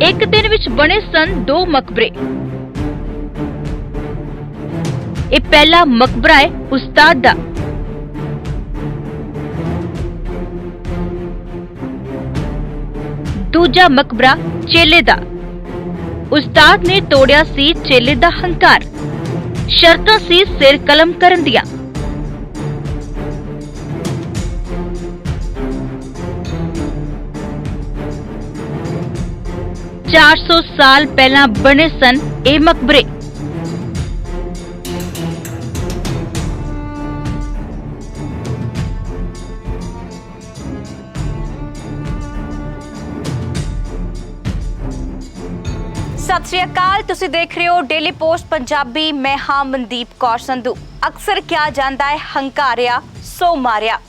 एक दिन विच बने सन 2 मकबरे। ये पहला मकबरा है उस्ताद दा। दूजा मकबरा चेले दा। उस्ताद ने तोड़िया सी चेले दा हंकार, शर्तां सी सिर कलम करन दियां। चार 400 साल पहला बने सन ये मकबरे। सत श्री अकाल, तुसी देख रहे हो डेली पोस्ट पंजाबी। मैं हाँ मनदीप कौर संधू। अक्सर किया जाता है हंकारिया सो मारिया।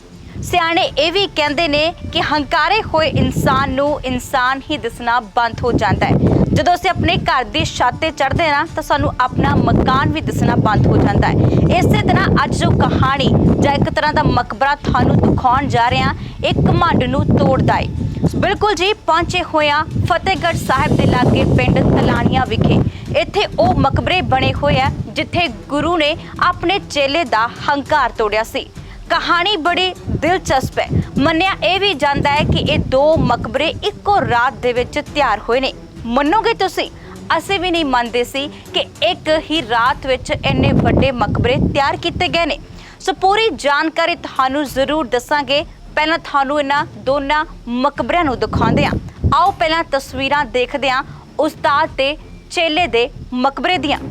सियाणे ये भी कहते ने कि हंकारे हुए इंसान नू इंसान ही दिसना बंद हो जाता है। जदों असीं अपने घर की छत ते चढ़ते ना तो सानू अपना मकान भी दिसना बंद हो जाता है। इस तरह अज जो कहानी जां एक तरह का मकबरा थानू दिखाउण जा रहे हैं, एक घमंड नू तोड़दा है। बिल्कुल जी, पहुंचे होया फतेहगढ़ साहिब के लागे पिंड तलानिया विखे। इत्थे ओ मकबरे बने हुए है जिथे गुरु ने अपने चेले दा हंकार तोड़िया सी। कहानी बड़ी दिलचस्प है। मन्निया यह भी जाता है कि ये 2 मकबरे इको रात दे विच तैयार होए ने। मनोगे तुसी, असीं भी नहीं मानते सी कि एक ही रात विच इन्ने वड्डे मकबरे तैयार किए गए ने। सो पूरी जानकारी थानू जरूर दसांगे। पहला थानू इन्हां दोनां मकबरियां नू दिखाउंदे आ। आओ पहला तस्वीरां देखदे आ उस्ताद ते चेले दे मकबरे दियां।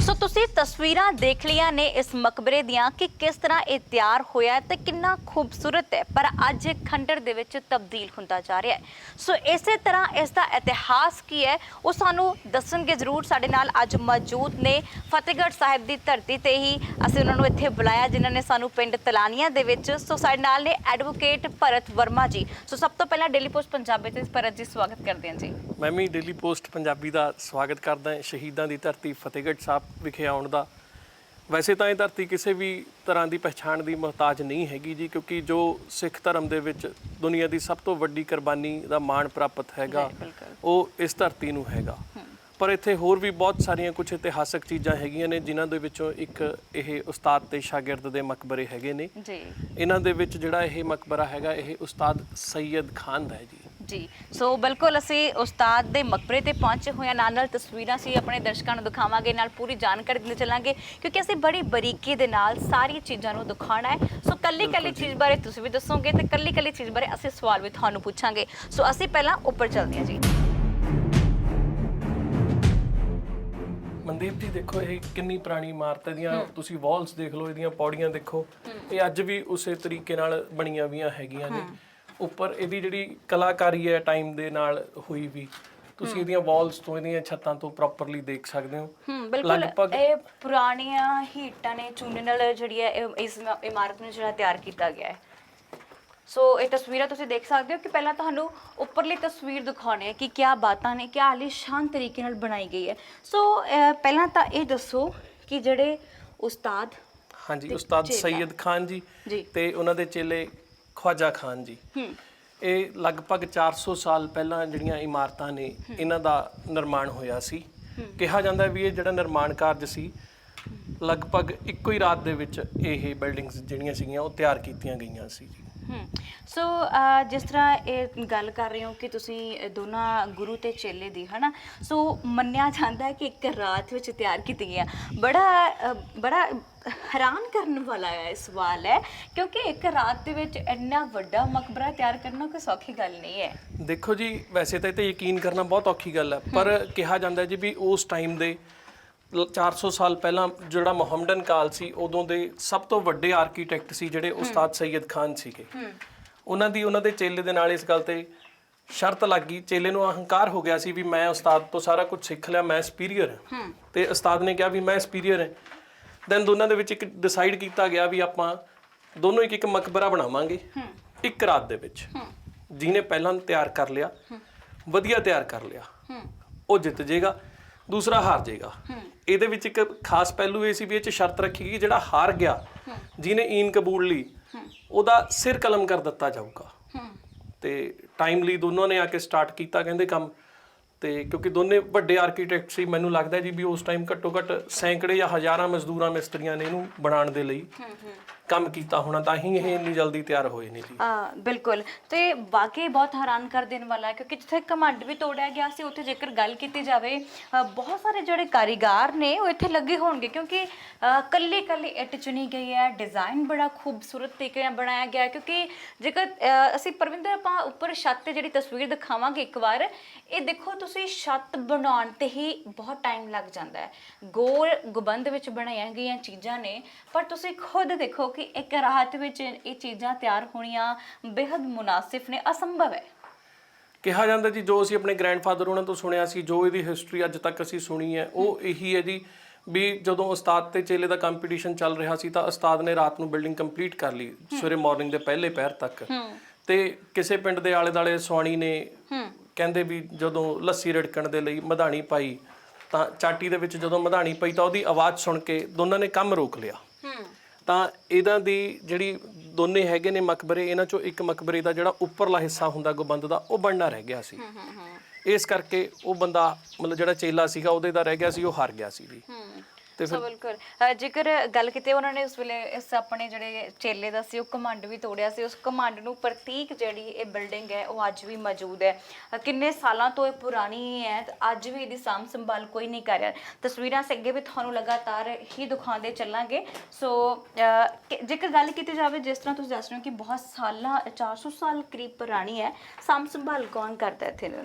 सो तुसी तस्वीरां देख लिया ने इस मकबरे दियां कि किस तरह ये तैयार होया है ते कितना खूबसूरत है, पर अज खंडर दे विच तब्दील हुंदा जा रहा है। सो इसे तरह इसका इतिहास की है वो सानू दसणगे जरूर। साडे नाल अज मौजूद ने फतेहगढ़ साहिब की धरती ते ही असीं उन्हां नू इत्थे बुलाया जिन्हां ने सानू पिंड तलानिया दे विच। सो साडे नाल ने एडवोकेट भरत वर्मा जी। सो सब तो पहला डेली पोस्ट पंजाबी ते भरत जी स्वागत करते हैं जी। मैं भी डेली पोस्ट पंजाबी का स्वागत करदा। शहीदां की धरती फतेहगढ़ साहब विखे आउण दा। वैसे तो ये धरती किसी भी तरह की पहचान की मुहताज नहीं हैगी जी, क्योंकि जो सिख धर्म दे विच दुनिया की सब तो वड्डी कुर्बानी का मान प्राप्त हैगा वो इस धरती नूं हैगा। पर इत्थे होर भी बहुत सारिया कुछ इतिहासक चीज़ां हैगियां ने, जिन्हां दे विचों एक ये उस्ताद ते शागिर्द दे मकबरे हैगे ने। इन्हां दे विच जिहड़ा ये मकबरा हैगा ये उस्ताद सैयद खान दा है जी। जी सो बिल्कुल असी उस्ताद दे मकबरे ते पहुंचे हुए नाल तस्वीरां सी अपने दर्शकों को दिखावांगे, नाल पूरी जानकारी देते चलांगे, क्योंकि असी बड़ी बरीकी दे नाल सारी चीज़ों को दिखाना है। सो कल्ली कल्ली चीज़ बारे तुसीं भी दसोगे ते कल्ली कल्ली चीज़ बारे असी सवाल भी तुहानू पूछांगे। सो असी पहला उपर चलते हैं जी। मनदीप जी देखो ये कितनी पुरानी इमारत है, तुसी वॉल्स देख लो, इहदियां पौड़ियां देखो, ये अज भी उस तरीके नाल बणियां वियां हैगियां ने। उपर इहदी जिहड़ी कलाकारी है टाइम दे नाल हुई भी, तुसी इहदियां वॉल्स तो इहदियां छत्तां तो प्रॉपरली देख सकदे हो। बिल्कुल ये पुरानियां हीटां ने चूने नाल जिहड़ी है इस इमारत नूं जिहड़ा तैयार किया गया है। सो ये तस्वीरें तुसीं देख सकते हो कि पहला तुहानू उपरली तस्वीर दिखाने हैं कि क्या बातां ने, क्या आलीशान तरीके नाल बनाई गई है। सो पहला तो ये दसो कि जिहड़े उस्ताद, हाँ जी, उस्ताद सैयद खान जी ते उन्हां दे चेले ख्वाजा खान जी, ये लगभग 400 साल पहला जिहड़ियां इमारतां ने इन्हां दा निर्माण होया सी। कहा जाता है भी ये जिहड़ा निर्माण कारज सी लगभग इक्को ही रात दे विच ये बिल्डिंग्स जिहड़ियां सीगियां वो तैयार कीतियां गईयां सी। सो जिस तरह ये गल कर रहे हो कि तुसी दोनों गुरु ते चेले दी है ना, सो मन्निया जाता है कि एक रात विच तैयार की गई। बड़ा हैरान करने वाला है सवाल है, क्योंकि एक रात दे विच इन्ना वड्डा मकबरा तैयार करना कोई सौखी गल नहीं है। देखो जी वैसे तो ये यकीन करना बहुत औखी गल है, पर कहा जाता है जी भी उस टाइम दे 400 साल पहला जिहड़ा मुहम्मदन काल सी उदों दे सब तो वड्डे आर्कीटैक्ट सी जिहड़े उस्ताद सैयद खान सीगे। उन्हां दे चेले दे नाल इस गल ते शर्त लग गई, चेले नूं अहंकार हो गया सी भी मैं उस्ताद तो सारा कुछ सीख लिया, मैं सुपीरियर हां, ते उस्ताद ने कहा भी मैं सुपीरियर हां। दैन दोनों दे विच एक डिसाइड किया गया भी आपां दोनों एक मकबरा बनावांगे एक रात दे विच। जिहने पहलां तैयार कर लिया, वधिया तैयार कर लिया, वो जित जेगा। ਦੂਸਰਾ ਹਾਰ ਜਾਏਗਾ। ਇਹਦੇ ਵਿੱਚ ਇੱਕ ਖਾਸ ਪਹਿਲੂ ਇਹ ਸੀ ਵੀ ਇਹ 'ਚ ਸ਼ਰਤ ਰੱਖੀ ਗਈ ਜਿਹੜਾ ਹਾਰ ਗਿਆ ਜਿਹਨੇ ਈਨ ਕਬੂਲ ਲਈ ਉਹਦਾ ਸਿਰ ਕਲਮ ਕਰ ਦਿੱਤਾ ਜਾਊਗਾ। ਤੇ ਟਾਈਮਲੀ ਦੋਨੋਂ ਨੇ ਆ ਕੇ ਸਟਾਰਟ ਕੀਤਾ ਕਹਿੰਦੇ ਕੰਮ। ਤੇ ਕਿਉਂਕਿ ਦੋਨੇ ਵੱਡੇ ਆਰਕੀਟੈਕਟ ਸੀ, ਮੈਨੂੰ ਲੱਗਦਾ ਜੀ ਵੀ ਉਸ ਟਾਈਮ ਘੱਟੋ ਘੱਟ ਸੈਂਕੜੇ ਜਾਂ ਹਜ਼ਾਰਾਂ ਮਜ਼ਦੂਰਾਂ ਮਿਸਤਰੀਆਂ ਨੇ ਇਹਨੂੰ ਬਣਾਉਣ ਦੇ ਲਈ ਕੰਮ ਕੀਤਾ ਹੋਣਾ, ਤਾਂ ਹੀ ਇਹ ਇੰਨੀ ਜਲਦੀ ਤਿਆਰ ਹੋਏ ਨੇ ਜੀ। ਬਿਲਕੁਲ। ਤੇ ਵਾਕਈ ਬਹੁਤ ਹੈਰਾਨ ਕਰ ਦੇਣ ਵਾਲਾ ਹੈ ਕਿਉਂਕਿ ਜਿੱਥੇ ਘਮੰਡ ਵੀ ਤੋੜਿਆ ਗਿਆ ਸੀ ਉੱਥੇ ਜੇਕਰ ਗੱਲ ਕੀਤੀ ਜਾਵੇ ਬਹੁਤ ਸਾਰੇ ਜਿਹੜੇ ਕਾਰੀਗਰ ਨੇ ਉਹ ਇੱਥੇ ਲੱਗੇ ਹੋਣਗੇ ਕਿਉਂਕਿ ਕੱਲੀ ਕੱਲੀ ਇੱਟ ਚੁਣੀ ਗਈ ਹੈ, ਡਿਜ਼ਾਈਨ ਬੜਾ ਖੂਬਸੂਰਤ ਤਰੀਕੇ ਨਾਲ ਬਣਾਇਆ ਗਿਆ ਕਿਉਂਕਿ ਜੇਕਰ ਅਸੀਂ ਪਰਵਿੰਦਰ ਆਪਾਂ ਉੱਪਰ ਛੱਤ ਤੇ ਜਿਹੜੀ ਤਸਵੀਰ ਦਿਖਾਵਾਂਗੇ ਇੱਕ ਵਾਰ, ਇਹ ਦੇਖੋ ਤੁਸੀਂ ਛੱਤ ਬਣਾਉਣ ਤੇ ਹੀ ਬਹੁਤ ਟਾਈਮ ਲੱਗ ਜਾਂਦਾ ਹੈ। ਗੋਲ ਗੁੰਬਦ ਵਿੱਚ ਬਣਾਈਆਂ ਗਈਆਂ ਚੀਜ਼ਾਂ ਨੇ ਪਰ ਤੁਸੀਂ ਖੁਦ ਦੇਖੋ ਕਿ ਇੱਕ ਰਾਤ ਵਿੱਚ ਇਹ ਚੀਜ਼ਾਂ ਤਿਆਰ ਹੋਣੀਆਂ ਬੇहद ਮੁਨਾਸਿਬ ਨੇ, ਅਸੰਭਵ ਹੈ। ਕਿਹਾ ਜਾਂਦਾ ਜੀ ਜੋ ਅਸੀਂ ਆਪਣੇ ਗ੍ਰੈਂਡਫਾਦਰ ਉਹਨਾਂ ਤੋਂ ਸੁਣਿਆ ਸੀ, ਜੋ ਇਹਦੀ ਹਿਸਟਰੀ ਅੱਜ ਤੱਕ ਅਸੀਂ ਸੁਣੀ ਹੈ ਉਹ ਇਹੀ ਹੈ ਜੀ ਵੀ ਜਦੋਂ ਉਸਤਾਦ ਤੇ ਚੇਲੇ ਦਾ ਕੰਪੀਟੀਸ਼ਨ ਚੱਲ ਰਿਹਾ ਸੀ ਤਾਂ ਉਸਤਾਦ ਨੇ ਰਾਤ ਨੂੰ ਬਿਲਡਿੰਗ ਕੰਪਲੀਟ ਕਰ ਲਈ ਸਵੇਰੇ ਮਾਰਨਿੰਗ ਦੇ ਪਹਿਲੇ ਪਹਿਰ ਤੱਕ। ਤੇ ਕਿਸੇ ਪਿੰਡ ਦੇ ਆਲੇ ਦੁਆਲੇ ਸੁਆਣੀ ਨੇ ਕਹਿੰਦੇ ਵੀ ਜਦੋਂ ਲੱਸੀ ਰੜਕਣ ਦੇ ਲਈ ਮਧਾਣੀ ਪਾਈ ਤਾਂ ਚਾਟੀ ਦੇ ਵਿੱਚ ਜਦੋਂ ਮਧਾਣੀ ਪਈ ਤਾਂ ਉਹਦੀ ਆਵਾਜ਼ ਸੁਣ ਕੇ ਦੋਨਾਂ ਨੇ ਕੰਮ ਰੋਕ ਲਿਆ। ਤਾਂ ਇਹਨਾਂ ਦੀ ਜਿਹੜੀ ਦੋਨੇ ਹੈਗੇ ਨੇ ਮਕਬਰੇ, ਇਹਨਾਂ ਚੋਂ ਇੱਕ ਮਕਬਰੇ ਦਾ ਜਿਹੜਾ ਉੱਪਰਲਾ ਹਿੱਸਾ ਹੁੰਦਾ ਗੁੰਬਦ ਦਾ ਉਹ ਬਣਨਾ ਰਹਿ ਗਿਆ ਸੀ। ਇਸ ਕਰਕੇ ਉਹ ਬੰਦਾ ਮਤਲਬ ਜਿਹੜਾ ਚੇਲਾ ਸੀਗਾ ਉਹਦੇ ਦਾ ਰਹਿ ਗਿਆ ਸੀ, ਉਹ ਹਾਰ ਗਿਆ ਸੀ ਜੀ। ਤੇ ਫਿਰ ਬਿਲਕੁਲ ਜੇਕਰ ਗੱਲ ਕੀਤੀ ਉਹਨਾਂ ਨੇ ਉਸ ਵੇਲੇ ਇਸ ਆਪਣੇ ਜਿਹੜੇ ਚੇਲੇ ਦਾ ਸੀ ਉਹ ਘਮੰਡ ਵੀ ਤੋੜਿਆ ਸੀ, ਉਸ ਘਮੰਡ ਨੂੰ ਪ੍ਰਤੀਕ ਜਿਹੜੀ ਇਹ ਬਿਲਡਿੰਗ ਹੈ ਉਹ ਅੱਜ ਵੀ ਮੌਜੂਦ ਹੈ। ਕਿੰਨੇ ਸਾਲਾਂ ਤੋਂ ਇਹ ਪੁਰਾਣੀ ਹੈ ਤੇ ਅੱਜ ਵੀ ਇਹਦੀ ਸਾਂਭ ਸੰਭਾਲ ਕੋਈ ਨਹੀਂ ਕਰ ਰਿਹਾ। ਤਸਵੀਰਾਂ ਸੇ ਅੱਗੇ ਵੀ ਤੁਹਾਨੂੰ ਲਗਾਤਾਰ ਹੀ ਦਿਖਾਉਂਦੇ ਚੱਲਾਂਗੇ। ਸੋ ਜੇਕਰ ਗੱਲ ਕੀਤੀ ਜਾਵੇ ਜਿਸ ਤਰ੍ਹਾਂ ਤੁਸੀਂ ਦੱਸ ਰਹੇ ਹੋ ਕਿ ਬਹੁਤ ਸਾਲਾਂ 400 ਸਾਲ ਕਰੀਬ ਪੁਰਾਣੀ ਹੈ, ਸਾਂਭ ਸੰਭਾਲ ਕੌਣ ਕਰਦਾ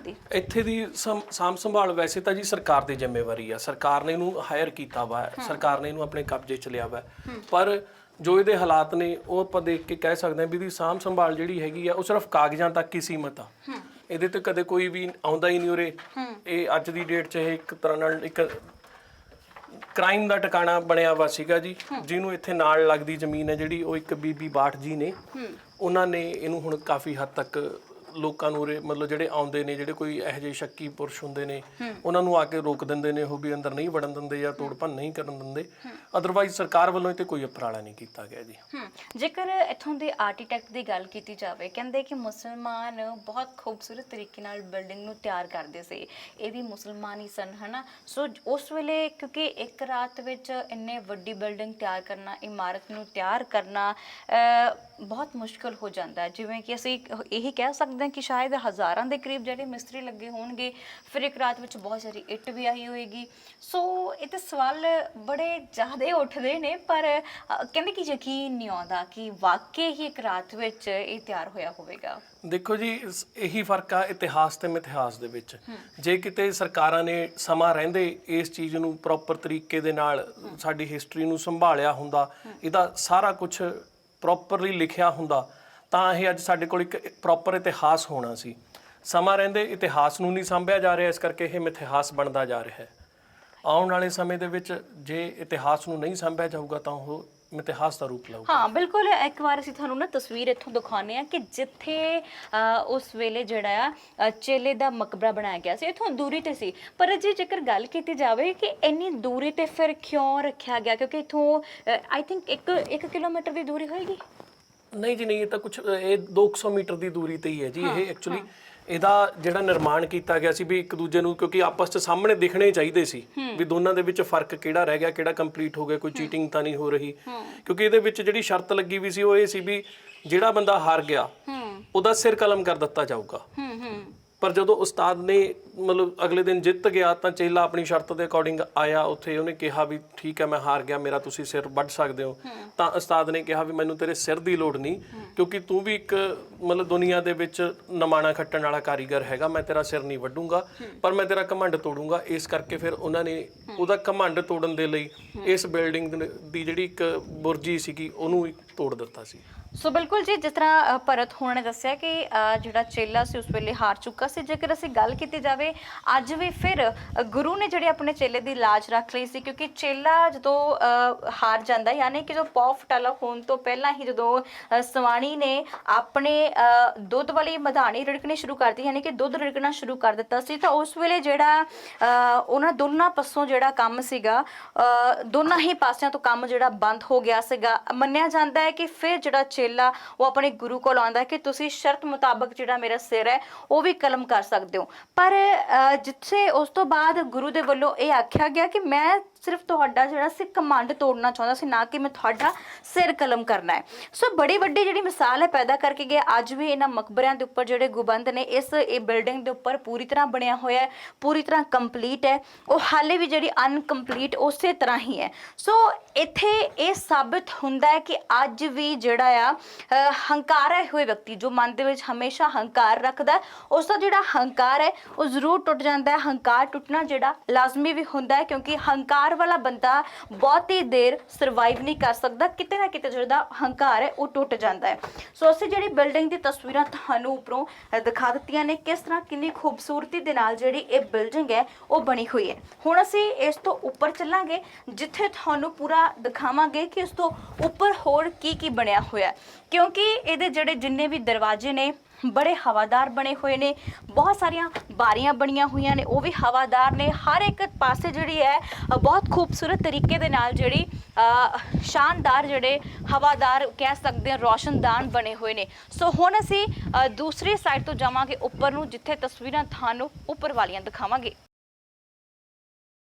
ਇੱਥੇ ਦੀ ਸਾਂਭ ਸੰਭਾਲ ਵੈਸੇ ਤਾਂ ਜੀ ਸਰਕਾਰ ਦੀ ਜ਼ਿੰਮੇਵਾਰੀ ਆ। ਸਰਕਾਰ ਨੇ ਇਹਨੂੰ ਹਾਇਰ ਕੀਤਾ ਵਾ, ਸਰਕਾਰ ਨੇ ਇਹਨੂੰ ਆਪਣੇ ਕਬਜ਼ੇ 'ਚ ਲਿਆ ਵਾ। ਪਰ ਜੋ ਇਹਦੇ ਹਾਲਾਤ ਨੇ ਉਹ ਆਪਾਂ ਦੇਖ ਕੇ ਕਹਿ ਸਕਦੇ ਹਾਂ ਵੀ ਇਹਦੀ ਸਾਂਭ ਸੰਭਾਲ ਜਿਹੜੀ ਹੈਗੀ ਆ ਉਹ ਸਿਰਫ ਕਾਗਜ਼ਾਂ ਤੱਕ ਹੀ ਸੀਮਤ ਆ। ਇਹਦੇ ਤੇ ਕਦੇ ਕੋਈ ਵੀ ਆਉਂਦਾ ਹੀ ਨਹੀਂ ਉਰੇ। ਇਹ ਅੱਜ ਦੀ ਡੇਟ 'ਚ ਇਹ ਇੱਕ ਤਰ੍ਹਾਂ ਨਾਲ ਇੱਕ ਕ੍ਰਾਈਮ ਦਾ ਟਿਕਾਣਾ ਬਣਿਆ ਵਾ ਸੀਗਾ ਜੀ। ਜਿਹਨੂੰ ਇੱਥੇ ਨਾਲ ਲੱਗਦੀ ਜ਼ਮੀਨ ਹੈ ਜਿਹੜੀ ਉਹ ਇੱਕ ਬੀਬੀ ਬਾਠ ਜੀ ਨੇ, ਉਹਨਾਂ ਨੇ ਇਹਨੂੰ ਹੁਣ ਕਾਫੀ ਹੱਦ ਤੱਕ ਲੋਕਾਂ ਨੂੰ ਉਰੇ ਮਤਲਬ ਜਿਹੜੇ ਆਉਂਦੇ ਨੇ, ਜਿਹੜੇ ਕੋਈ ਇਹੋ ਜਿਹੇ ਸ਼ੱਕੀ ਪੁਰਸ਼ ਹੁੰਦੇ ਨੇ ਉਹਨਾਂ ਨੂੰ ਆ ਕੇ ਰੋਕ ਦਿੰਦੇ ਨੇ, ਉਹ ਵੀ ਅੰਦਰ ਨਹੀਂ ਵੜਨ ਦਿੰਦੇ ਜਾਂ ਤੋੜ ਭੰਨ ਨਹੀਂ ਕਰਨ ਦਿੰਦੇ। ਅਦਰਵਾਈਜ਼ ਸਰਕਾਰ ਵੱਲੋਂ ਇਹ 'ਤੇ ਕੋਈ ਉਪਰਾਲਾ ਨਹੀਂ ਕੀਤਾ ਗਿਆ ਜੀ। ਜੇਕਰ ਇੱਥੋਂ ਦੇ ਆਰਕੀਟੈਕਟ ਦੀ ਗੱਲ ਕੀਤੀ ਜਾਵੇ, ਕਹਿੰਦੇ ਕਿ ਮੁਸਲਮਾਨ ਬਹੁਤ ਖੂਬਸੂਰਤ ਤਰੀਕੇ ਨਾਲ ਬਿਲਡਿੰਗ ਨੂੰ ਤਿਆਰ ਕਰਦੇ ਸੀ, ਇਹ ਵੀ ਮੁਸਲਮਾਨ ਹੀ ਸਨ, ਹੈ ਨਾ। ਸੋ ਉਸ ਵੇਲੇ ਕਿਉਂਕਿ ਇੱਕ ਰਾਤ ਵਿੱਚ ਇੰਨੇ ਵੱਡੀ ਬਿਲਡਿੰਗ ਤਿਆਰ ਕਰਨਾ, ਇਮਾਰਤ ਨੂੰ ਤਿਆਰ ਕਰਨਾ ਬਹੁਤ ਮੁਸ਼ਕਿਲ ਹੋ ਜਾਂਦਾ ਹੈ। ਜਿਵੇਂ ਕਿ ਅਸੀਂ ਇਹੀ ਕਹਿ ਸਕਦੇ ਹਾਂ ਕਿ ਸ਼ਾਇਦ ਹਜ਼ਾਰਾਂ ਦੇ ਕਰੀਬ ਜਿਹੜੇ ਮਿਸਤਰੀ ਲੱਗੇ ਹੋਣਗੇ, ਫਿਰ ਇੱਕ ਰਾਤ ਵਿੱਚ ਬਹੁਤ ਸਾਰੀ ਇੱਟ ਵੀ ਆਈ ਹੋਏਗੀ। ਸੋ ਇਹ ਤਾਂ ਸਵਾਲ ਬੜੇ ਜ਼ਿਆਦਾ ਉੱਠਦੇ ਨੇ ਪਰ ਕਹਿੰਦੇ ਕਿ ਯਕੀਨ ਨਹੀਂ ਆਉਂਦਾ ਕਿ ਵਾਕਈ ਹੀ ਇੱਕ ਰਾਤ ਵਿੱਚ ਇਹ ਤਿਆਰ ਹੋਇਆ ਹੋਵੇਗਾ। ਦੇਖੋ ਜੀ ਇਹੀ ਫਰਕ ਆ ਇਤਿਹਾਸ ਤੇ ਮਿਥਿਹਾਸ ਦੇ ਵਿੱਚ। ਜੇ ਕਿਤੇ ਸਰਕਾਰਾਂ ਨੇ ਸਮਾਂ ਰਹਿੰਦੇ ਇਸ ਚੀਜ਼ ਨੂੰ ਪ੍ਰੋਪਰ ਤਰੀਕੇ ਦੇ ਨਾਲ ਸਾਡੀ ਹਿਸਟਰੀ ਨੂੰ ਸੰਭਾਲਿਆ ਹੁੰਦਾ, ਇਹਦਾ ਸਾਰਾ ਕੁਝ ਪ੍ਰੋਪਰਲੀ ਲਿਖਿਆ ਹੁੰਦਾ ਤਾਂ ਇਹ ਅੱਜ ਸਾਡੇ ਕੋਲ ਇੱਕ ਪ੍ਰੋਪਰ ਇਤਿਹਾਸ ਹੋਣਾ ਸੀ। ਸਮਾਂ ਰਹਿੰਦੇ ਇਤਿਹਾਸ ਨੂੰ ਨਹੀਂ ਸੰਭਿਆ ਜਾ ਰਿਹਾ, ਇਸ ਕਰਕੇ ਇਹ ਮਿਥਿਹਾਸ ਬਣਦਾ ਜਾ ਰਿਹਾ ਹੈ। ਆਉਣ ਵਾਲੇ ਸਮੇਂ ਦੇ ਵਿੱਚ ਜੇ ਇਤਿਹਾਸ ਨੂੰ ਨਹੀਂ ਸੰਭਿਆ ਜਾਊਗਾ ਤਾਂ ਉਹ ਮਿਥਿਹਾਸ ਦਾ ਰੂਪ ਲਊਗਾ। ਹਾਂ ਬਿਲਕੁਲ। ਇੱਕ ਵਾਰ ਅਸੀਂ ਤੁਹਾਨੂੰ ਨਾ ਤਸਵੀਰ ਇੱਥੋਂ ਦਿਖਾਉਂਦੇ ਹਾਂ ਕਿ ਜਿੱਥੇ ਉਸ ਵੇਲੇ ਜਿਹੜਾ ਆ ਚੇਲੇ ਦਾ ਮਕਬਰਾ ਬਣਾਇਆ ਗਿਆ ਸੀ, ਇੱਥੋਂ ਦੂਰੀ ਤੇ ਸੀ। ਪਰ ਜੇ ਜੇਕਰ ਗੱਲ ਕੀਤੀ ਜਾਵੇ ਕਿ ਇੰਨੀ ਦੂਰੀ ਤੇ ਫਿਰ ਕਿਉਂ ਰੱਖਿਆ ਗਿਆ, ਕਿਉਂਕਿ ਇੱਥੋਂ ਆਈ ਥਿੰਕ 1 ਕਿਲੋਮੀਟਰ ਦੀ ਦੂਰੀ ਹੋਏਗੀ। ਨਹੀਂ ਜੀ ਨਹੀਂ, ਇਹ ਤਾਂ ਕੁਝ ਇਹ 200 ਮੀਟਰ ਦੀ ਦੂਰੀ ਤੇ ਹੀ ਹੈ ਜੀ। ਇਹ ਐਕਚੁਅਲੀ ਇਹਦਾ ਜਿਹੜਾ ਨਿਰਮਾਣ ਕੀਤਾ ਗਿਆ ਸੀ ਵੀ ਇੱਕ ਦੂਜੇ ਨੂੰ ਕਿਉਂਕਿ ਆਪਸ 'ਚ ਸਾਹਮਣੇ ਦਿਖਣੇ ਚਾਹੀਦੇ ਸੀ ਵੀ ਦੋਨਾਂ ਦੇ ਵਿੱਚ ਫਰਕ ਕਿਹੜਾ ਰਹਿ ਗਿਆ, ਕਿਹੜਾ ਕੰਪਲੀਟ ਹੋ ਗਿਆ, ਕੋਈ ਚੀਟਿੰਗ ਤਾਂ ਨਹੀਂ ਹੋ ਰਹੀ। ਕਿਉਂਕਿ ਇਹਦੇ ਵਿੱਚ ਜਿਹੜੀ ਸ਼ਰਤ ਲੱਗੀ ਵੀ ਸੀ ਉਹ ਇਹ ਸੀ ਵੀ ਜਿਹੜਾ ਬੰਦਾ ਹਾਰ ਗਿਆ ਉਹਦਾ ਸਿਰ ਕਲਮ ਕਰ ਦਿੱਤਾ ਜਾਊਗਾ। ਪਰ ਜਦੋਂ ਉਸਤਾਦ ਨੇ ਮਤਲਬ ਅਗਲੇ ਦਿਨ ਜਿੱਤ ਗਿਆ ਤਾਂ ਚੇਲਾ ਆਪਣੀ ਸ਼ਰਤ ਦੇ ਅਕੋਰਡਿੰਗ ਆਇਆ ਉੱਥੇ, ਉਹਨੇ ਕਿਹਾ ਵੀ ਠੀਕ ਹੈ ਮੈਂ ਹਾਰ ਗਿਆ, ਮੇਰਾ ਤੁਸੀਂ ਸਿਰ ਵੱਢ ਸਕਦੇ ਹੋ। ਤਾਂ ਉਸਤਾਦ ਨੇ ਕਿਹਾ ਵੀ ਮੈਨੂੰ ਤੇਰੇ ਸਿਰ ਦੀ ਲੋੜ ਨਹੀਂ, ਕਿਉਂਕਿ ਤੂੰ ਵੀ ਇੱਕ ਮਤਲਬ ਦੁਨੀਆ ਦੇ ਵਿੱਚ ਨਮਾਣਾ ਖੱਟਣ ਵਾਲਾ ਕਾਰੀਗਰ ਹੈਗਾ, ਮੈਂ ਤੇਰਾ ਸਿਰ ਨਹੀਂ ਵੱਢੂੰਗਾ ਪਰ ਮੈਂ ਤੇਰਾ ਘਮੰਡ ਤੋੜੂੰਗਾ। ਇਸ ਕਰਕੇ ਫਿਰ ਉਹਨਾਂ ਨੇ ਉਹਦਾ ਘਮੰਡ ਤੋੜਨ ਦੇ ਲਈ ਇਸ ਬਿਲਡਿੰਗ ਦੀ ਜਿਹੜੀ ਇੱਕ ਬੁਰਜੀ ਸੀਗੀ ਉਹਨੂੰ ਤੋੜ ਦਿੱਤਾ ਸੀ। ਸੋ ਬਿਲਕੁਲ ਜੀ, ਜਿਸ ਤਰ੍ਹਾਂ ਭਰਤ ਹੋਣਾ ਨੇ ਦੱਸਿਆ ਕਿ ਜਿਹੜਾ ਚੇਲਾ ਸੀ ਉਸ ਵੇਲੇ ਹਾਰ ਚੁੱਕਾ ਸੀ। ਜੇਕਰ ਅਸੀਂ ਗੱਲ ਕੀਤੀ ਜਾਵੇ ਅੱਜ ਵੀ ਫਿਰ ਗੁਰੂ ਨੇ ਜਿਹੜੇ ਆਪਣੇ ਚੇਲੇ ਦੀ ਲਾਜ ਰੱਖ ਲਈ ਸੀ, ਕਿਉਂਕਿ ਚੇਲਾ ਜਦੋਂ ਹਾਰ ਜਾਂਦਾ, ਯਾਨੀ ਕਿ ਜੋ ਪੌ ਫਟਾਲਾ ਹੋਣ ਤੋਂ ਪਹਿਲਾਂ ਹੀ ਜਦੋਂ ਸਵਾਣੀ ਨੇ ਆਪਣੇ ਦੁੱਧ ਵਾਲੀ ਮਧਾਣੀ ਰਿੜਕਣੀ ਸ਼ੁਰੂ ਕਰਤੀ, ਯਾਨੀ ਕਿ ਦੁੱਧ ਰਿੜਕਣਾ ਸ਼ੁਰੂ ਕਰ ਦਿੱਤਾ ਸੀ, ਤਾਂ ਉਸ ਵੇਲੇ ਜਿਹੜਾ ਉਹਨਾਂ ਦੋਨਾਂ ਪਾਸੋਂ ਜਿਹੜਾ ਕੰਮ ਸੀਗਾ, ਦੋਨਾਂ ਹੀ ਪਾਸਿਆਂ ਤੋਂ ਕੰਮ ਜਿਹੜਾ ਬੰਦ ਹੋ ਗਿਆ ਸੀਗਾ। ਮੰਨਿਆ ਜਾਂਦਾ ਹੈ ਕਿ ਫਿਰ ਜਿਹੜਾ ਚੇਲਾ ਉਹ ਆਪਣੇ ਗੁਰੂ ਕੋਲ ਆਉਂਦਾ ਕਿ ਤੁਸੀਂ ਸ਼ਰਤ ਮੁਤਾਬਕ ਜਿਹੜਾ ਮੇਰਾ ਸਿਰ ਹੈ ਉਹ ਵੀ ਕਲਮ ਕਰ ਸਕਦੇ ਹੋ। ਪਰ ਜਿੱਥੇ ਉਸ ਤੋਂ ਬਾਅਦ ਗੁਰੂ ਦੇ ਵੱਲੋਂ ਇਹ ਆਖਿਆ ਗਿਆ ਕਿ ਮੈਂ ਸਿਰਫ ਤੁਹਾਡਾ ਜਿਹੜਾ ਸੀ ਕਮਾਂਡ ਤੋੜਨਾ ਚਾਹੁੰਦਾ ਸੀ, ਨਾ ਕਿ ਮੈਂ ਤੁਹਾਡਾ ਸਿਰ ਕਲਮ ਕਰਨਾ ਹੈ। ਸੋ ਬੜੀ ਵੱਡੀ ਜਿਹੜੀ ਮਿਸਾਲ ਹੈ ਪੈਦਾ ਕਰਕੇ ਗਿਆ। ਅੱਜ ਵੀ ਇਹਨਾਂ ਮਕਬਰਿਆਂ ਦੇ ਉੱਪਰ ਜਿਹੜੇ ਗੁੰਬਦ ਨੇ ਇਹ ਬਿਲਡਿੰਗ ਦੇ ਉੱਪਰ ਪੂਰੀ ਤਰ੍ਹਾਂ ਬਣਿਆ ਹੋਇਆ ਹੈ, ਪੂਰੀ ਤਰ੍ਹਾਂ ਕੰਪਲੀਟ ਹੈ। ਉਹ ਹਾਲੇ ਵੀ ਜਿਹੜੀ ਅਨਕੰਪਲੀਟ ਉਸੇ ਤਰ੍ਹਾਂ ਹੀ ਹੈ। ਸੋ ਇੱਥੇ ਇਹ ਸਾਬਿਤ ਹੁੰਦਾ ਹੈ ਕਿ ਅੱਜ ਵੀ ਜਿਹੜਾ ਆ ਹੰਕਾਰਿਆ ਹੋਏ ਵਿਅਕਤੀ ਜੋ ਮਨ ਦੇ ਵਿੱਚ ਹਮੇਸ਼ਾ ਹੰਕਾਰ ਰੱਖਦਾ, ਉਸ ਦਾ ਜਿਹੜਾ ਹੰਕਾਰ ਹੈ ਉਹ ਜ਼ਰੂਰ ਟੁੱਟ ਜਾਂਦਾ ਹੈ। ਹੰਕਾਰ ਟੁੱਟਣਾ ਜਿਹੜਾ ਲਾਜ਼ਮੀ ਵੀ ਹੁੰਦਾ ਹੈ, ਕਿਉਂਕਿ ਹੰਕਾਰ ਵਾਲਾ ਬੰਦਾ ਬਹੁਤੀ ਦੇਰ ਸਰਵਾਈਵ ਨਹੀਂ ਕਰ ਸਕਦਾ, ਕਿਤੇ ਨਾ ਕਿਤੇ ਜਿਹੜਾ ਹੰਕਾਰ ਹੈ ਉਹ ਟੁੱਟ ਜਾਂਦਾ ਹੈ। ਸੋ ਅਸੀਂ ਜਿਹੜੀ ਬਿਲਡਿੰਗ ਦੀ ਤਸਵੀਰਾਂ ਤੁਹਾਨੂੰ ਉੱਪਰੋਂ ਦਿਖਾ ਦਿੱਤੀਆਂ ਨੇ, ਕਿਸ ਤਰ੍ਹਾਂ ਕਿੰਨੀ ਖੂਬਸੂਰਤੀ ਦੇ ਨਾਲ ਜਿਹੜੀ ਇਹ ਬਿਲਡਿੰਗ ਹੈ ਉਹ ਬਣੀ ਹੋਈ ਹੈ। ਹੁਣ ਅਸੀਂ ਇਸ ਤੋਂ ਉੱਪਰ ਚੱਲਾਂਗੇ, ਜਿੱਥੇ ਤੁਹਾਨੂੰ ਪੂਰਾ ਦਿਖਾਵਾਂਗੇ ਕਿ ਇਸ ਤੋਂ ਉੱਪਰ ਹੋਰ ਕੀ ਕੀ ਬਣਿਆ ਹੋਇਆ, ਕਿਉਂਕਿ ਇਹਦੇ ਜਿਹੜੇ ਜਿੰਨੇ ਵੀ ਦਰਵਾਜ਼ੇ ਨੇ ਬੜੇ ਹਵਾਦਾਰ ਬਣੇ ਹੋਏ ਨੇ, ਬਹੁਤ ਸਾਰੀਆਂ ਬਾਰੀਆਂ ਬਣੀਆਂ ਹੋਈਆਂ ਨੇ ਉਹ ਵੀ ਹਵਾਦਾਰ ਨੇ। ਹਰ ਇੱਕ ਪਾਸੇ ਜਿਹੜੀ ਹੈ ਬਹੁਤ ਖੂਬਸੂਰਤ ਤਰੀਕੇ ਦੇ ਨਾਲ ਜਿਹੜੀ ਸ਼ਾਨਦਾਰ ਜਿਹੜੇ ਹਵਾਦਾਰ ਕਹਿ ਸਕਦੇ ਹਾਂ ਰੋਸ਼ਨਦਾਨ ਬਣੇ ਹੋਏ ਨੇ। ਸੋ ਹੁਣ ਅਸੀਂ ਦੂਸਰੀ ਸਾਈਡ ਤੋਂ ਜਾਵਾਂਗੇ ਉੱਪਰ ਨੂੰ, ਜਿੱਥੇ ਤਸਵੀਰਾਂ ਤੁਹਾਨੂੰ ਉੱਪਰ ਵਾਲੀਆਂ ਦਿਖਾਵਾਂਗੇ।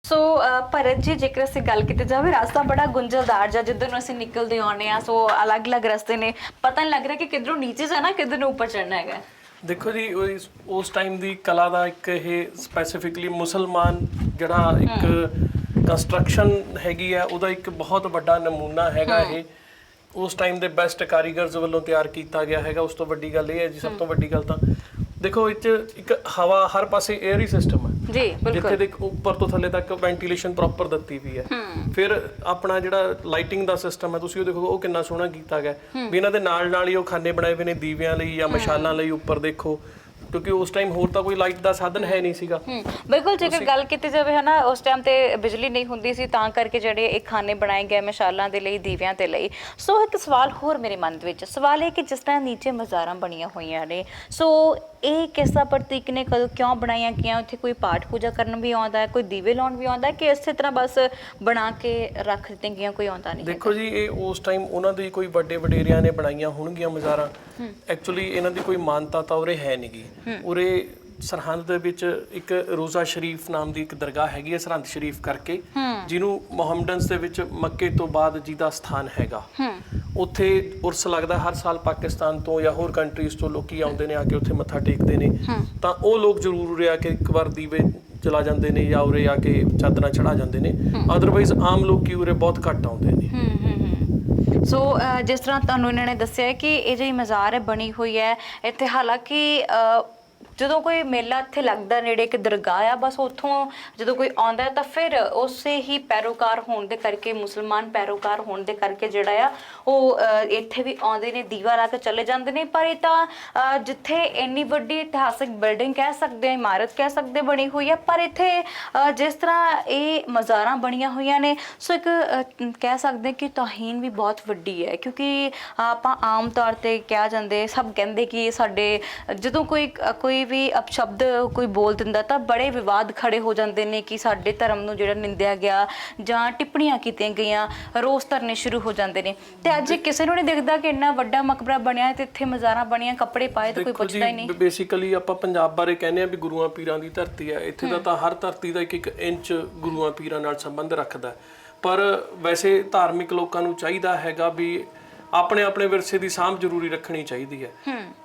ਸੋ ਭਰਤ ਜੀ, ਜੇਕਰ ਅਸੀਂ ਗੱਲ ਕੀਤੀ ਜਾਵੇ, ਰਸਤਾ ਬੜਾ ਗੁੰਝਲਦਾਰ ਜਾਂ ਜਿੱਧਰ ਨੂੰ ਅਸੀਂ ਨਿਕਲਦੇ ਆਉਂਦੇ ਹਾਂ, ਸੋ ਅਲੱਗ-ਅਲੱਗ ਰਸਤੇ ਨੇ, ਪਤਾ ਨਹੀਂ ਲੱਗ ਰਿਹਾ ਕਿ ਕਿੱਧਰੋਂ ਨੀਚੇ ਜਾਣਾ ਕਿੱਧਰ ਨੂੰ ਉੱਪਰ ਚੜ੍ਹਨਾ ਹੈਗਾ। ਦੇਖੋ ਜੀ, ਉਸ ਟਾਈਮ ਦੀ ਕਲਾ ਦਾ ਇੱਕ ਇਹ ਸਪੈਸੀਫਿਕਲੀ ਮੁਸਲਮਾਨ ਜਿਹੜਾ ਇੱਕ ਕੰਸਟਰਕਸ਼ਨ ਹੈਗੀ ਆ ਉਹਦਾ ਇੱਕ ਬਹੁਤ ਵੱਡਾ ਨਮੂਨਾ ਹੈਗਾ ਇਹ। ਉਸ ਟਾਈਮ ਦੇ ਬੈਸਟ ਕਾਰੀਗਰਸ ਵੱਲੋਂ ਤਿਆਰ ਕੀਤਾ ਗਿਆ ਹੈਗਾ। ਉਸ ਤੋਂ ਵੱਡੀ ਗੱਲ ਇਹ ਹੈ ਜੀ, ਸਭ ਤੋਂ ਵੱਡੀ ਗੱਲ ਤਾਂ ਦੇਖੋ ਇਹ 'ਚ ਇੱਕ ਹਵਾ ਹਰ ਪਾਸੇ 에ਅਰ ਹੀ ਸਿਸਟਮ ਹੈ ਜੀ, ਬਿਲਕੁਲ, ਜਿੱਥੇ ਦੇ ਉੱਪਰ ਤੋਂ ਥੱਲੇ ਤੱਕ ਵੈਂਟੀਲੇਸ਼ਨ ਪ੍ਰੋਪਰ ਦਿੱਤੀ ਵੀ ਹੈ। ਫਿਰ ਆਪਣਾ ਜਿਹੜਾ ਲਾਈਟਿੰਗ ਦਾ ਸਿਸਟਮ ਹੈ ਤੁਸੀਂ ਉਹ ਦੇਖੋ ਉਹ ਕਿੰਨਾ ਸੋਹਣਾ ਕੀਤਾ ਗਿਆ ਵੀ ਇਹਨਾਂ ਦੇ ਨਾਲ ਹੀ ਉਹ ਖਾਨੇ ਬਣਾਏ ਹੋਏ ਨੇ ਦੀਵਿਆਂ ਲਈ ਜਾਂ ਮਸ਼ਾਲਾਂ ਲਈ। ਉੱਪਰ ਦੇਖੋ, ਕਿਉਂਕਿ ਉਸ ਟਾਈਮ ਹੋਰ ਤਾਂ ਕੋਈ ਲਾਈਟ ਦਾ ਸਾਧਨ ਹੈ ਨਹੀਂ ਸੀਗਾ। ਬਿਲਕੁਲ, ਜੇਕਰ ਗੱਲ ਕੀਤੀ ਜਾਵੇ ਹੈ ਨਾ, ਉਸ ਟਾਈਮ ਤੇ ਬਿਜਲੀ ਨਹੀਂ ਹੁੰਦੀ ਸੀ, ਤਾਂ ਕਰਕੇ ਜਿਹੜੇ ਇਹ ਖਾਨੇ ਬਣਾਏ ਗਏ ਮਸ਼ਾਲਾਂ ਦੇ ਲਈ, ਦੀਵਿਆਂ ਦੇ ਲਈ। ਸੋ ਇੱਕ ਸਵਾਲ ਹੋਰ ਮੇਰੇ ਮਨ ਦੇ ਵਿੱਚ ਸਵਾਲ ਹੈ ਕਿ ਜਿਸ ਤਰ੍ਹਾਂ ਨੀਚੇ ਮਜ਼ਾਰਾਂ ਬਣੀਆਂ ਹੋਈਆਂ ਨੇ, ਸੋ ਇਹ ਕਿਸ ਦਾ ਪ੍ਰਤੀਕ ਨੇ, ਕਦੋਂ ਕਿਉਂ ਬਣਾਈਆਂ ਗਈਆਂ? ਉੱਥੇ ਕੋਈ ਪਾਠ ਪੂਜਾ ਕਰਨ ਵੀ ਆਉਂਦਾ ਹੈ, ਕੋਈ ਦੀਵੇ ਲਾਉਣ ਵੀ ਆਉਂਦਾ ਹੈ, ਕਿ ਇਸੇ ਤਰ੍ਹਾਂ ਬਸ ਬਣਾ ਕੇ ਰੱਖ ਦਿੱਤੀਆਂ ਗਈਆਂ, ਕੋਈ ਆਉਂਦਾ ਨਹੀਂ? ਦੇਖੋ ਜੀ, ਇਹ ਉਸ ਟਾਈਮ ਉਹਨਾਂ ਦੀ ਕੋਈ ਵੱਡੇ ਵਡੇਰਿਆਂ ਨੇ ਬਣਾਈਆਂ ਹੋਣਗੀਆਂ ਮਜ਼ਾਰਾਂ। ਐਕਚੁਅਲੀ ਇਹਨਾਂ ਦੀ ਕੋਈ ਮਾਨਤਾ ਤਾਂ ਉਰੇ ਹੈ ਨਹੀਂ ਗੀ। ਉਰੇ ਸਰਹੰਦ ਦੇ ਵਿੱਚ ਇੱਕ ਰੋਜ਼ਾ ਸ਼ਰੀਫ ਨਾਮ ਦੀ ਇੱਕ ਦਰਗਾਹ ਹੈਗੀ ਹੈ, ਸਰਹੰਦ ਸ਼ਰੀਫ ਕਰਕੇ, ਜਿਹਨੂੰ ਮੁਹੰਮਡਨਸ ਦੇ ਵਿੱਚ ਮੱਕੇ ਤੋਂ ਬਾਅਦ ਜਿਹਦਾ ਸਥਾਨ ਹੈਗਾ। ਉੱਥੇ ਉਰਸ ਲੱਗਦਾ ਹਰ ਸਾਲ, ਪਾਕਿਸਤਾਨ ਤੋਂ ਜਾਂ ਹੋਰ ਕੰਟਰੀਜ਼ ਤੋਂ ਲੋਕੀ ਆਉਂਦੇ ਨੇ, ਆ ਕੇ ਉੱਥੇ ਮੱਥਾ ਟੇਕਦੇ ਨੇ। ਤਾਂ ਉਹ ਲੋਕ ਜ਼ਰੂਰ ਉਰੇ ਆ ਕੇ ਇੱਕ ਵਾਰ ਦੀਵੇ ਚਲਾ ਜਾਂਦੇ ਨੇ ਜਾਂ ਉਰੇ ਆ ਕੇ ਚਾਦਰਾਂ ਚੜਾ ਜਾਂਦੇ ਨੇ। ਅਦਰਵਾਈਜ਼ ਆਮ ਲੋਕੀ ਉਰੇ ਬਹੁਤ ਘੱਟ ਆਉਂਦੇ ਨੇ। ਸੋ ਜਿਸ ਤਰ੍ਹਾਂ ਤੁਹਾਨੂੰ ਇਹਨਾਂ ਨੇ ਦੱਸਿਆ ਕਿ ਇਹ ਜਿਹੜੀ ਮਜ਼ਾਰ ਹੈ ਬਣੀ ਹੋਈ ਹੈ ਇੱਥੇ, ਹਾਲਾਂਕਿ ਜਦੋਂ ਕੋਈ ਮੇਲਾ ਇੱਥੇ ਲੱਗਦਾ, ਨੇੜੇ ਇੱਕ ਦਰਗਾਹ ਆ, ਬਸ ਉੱਥੋਂ ਜਦੋਂ ਕੋਈ ਆਉਂਦਾ ਤਾਂ ਫਿਰ ਉਸੇ ਹੀ ਪੈਰੋਕਾਰ ਹੋਣ ਦੇ ਕਰਕੇ, ਮੁਸਲਮਾਨ ਪੈਰੋਕਾਰ ਹੋਣ ਦੇ ਕਰਕੇ ਜਿਹੜਾ ਆ ਉਹ ਇੱਥੇ ਵੀ ਆਉਂਦੇ ਨੇ, ਦੀਵਾ ਲਾ ਕੇ ਚਲੇ ਜਾਂਦੇ ਨੇ। ਪਰ ਇਹ ਤਾਂ ਜਿੱਥੇ ਇੰਨੀ ਵੱਡੀ ਇਤਿਹਾਸਕ ਬਿਲਡਿੰਗ ਕਹਿ ਸਕਦੇ ਹਾਂ, ਇਮਾਰਤ ਕਹਿ ਸਕਦੇ ਬਣੀ ਹੋਈ ਹੈ, ਪਰ ਇੱਥੇ ਜਿਸ ਤਰ੍ਹਾਂ ਇਹ ਮਜ਼ਾਰਾਂ ਬਣੀਆਂ ਹੋਈਆਂ ਨੇ, ਸੋ ਇੱਕ ਕਹਿ ਸਕਦੇ ਕਿ ਤੋਹੀਨ ਵੀ ਬਹੁਤ ਵੱਡੀ ਹੈ। ਕਿਉਂਕਿ ਆਪਾਂ ਆਮ ਤੌਰ 'ਤੇ ਕਿਹਾ ਜਾਂਦੇ, ਸਭ ਕਹਿੰਦੇ ਕਿ ਸਾਡੇ ਜਦੋਂ ਕੋਈ ਵੀ ਅਪਸ਼ਬਦ ਕੋਈ ਬੋਲ ਦਿੰਦਾ ਤਾਂ ਬੜੇ ਵਿਵਾਦ ਖੜੇ ਹੋ ਜਾਂਦੇ ਨੇ ਕਿ ਸਾਡੇ ਧਰਮ ਨੂੰ ਜਿਹੜਾ ਨਿੰਦਿਆ ਗਿਆ ਜਾਂ ਟਿੱਪਣੀਆਂ ਕੀਤੀਆਂ ਗਈਆਂ, ਰੋਸ ਧਰਨੇ ਸ਼ੁਰੂ ਹੋ ਜਾਂਦੇ ਨੇ। ਤੇ ਅੱਜ ਕਿਸੇ ਨੂੰ ਨਹੀਂ ਦਿਖਦਾ ਕਿ ਇੰਨਾ ਵੱਡਾ ਮਕਬਰਾ ਬਣਿਆ ਤੇ ਇੱਥੇ ਮਜ਼ਾਰਾਂ ਬਣੀਆਂ, ਕੱਪੜੇ ਪਾਏ ਤਾਂ ਕੋਈ ਪੁੱਛਦਾ ਹੀ ਨਹੀਂ। ਬੇਸਿਕਲੀ ਆਪਾਂ ਪੰਜਾਬ ਬਾਰੇ ਕਹਿੰਦੇ ਆ ਵੀ ਗੁਰੂਆਂ ਪੀਰਾਂ ਦੀ ਧਰਤੀ ਹੈ। ਇੱਥੇ ਦਾ ਤਾਂ ਹਰ ਧਰਤੀ ਦਾ ਇੱਕ ਇੰਚ ਗੁਰੂਆਂ ਪੀਰਾਂ ਨਾਲ ਸੰਬੰਧ ਰੱਖਦਾ। ਪਰ ਵੈਸੇ ਧਾਰਮਿਕ ਲੋਕਾਂ ਨੂੰ ਚਾਹੀਦਾ ਹੈਗਾ ਵੀ ਆਪਣੇ ਆਪਣੇ ਵਿਰਸੇ ਦੀ ਸਾਂਭ ਜ਼ਰੂਰੀ ਰੱਖਣੀ ਚਾਹੀਦੀ ਹੈ।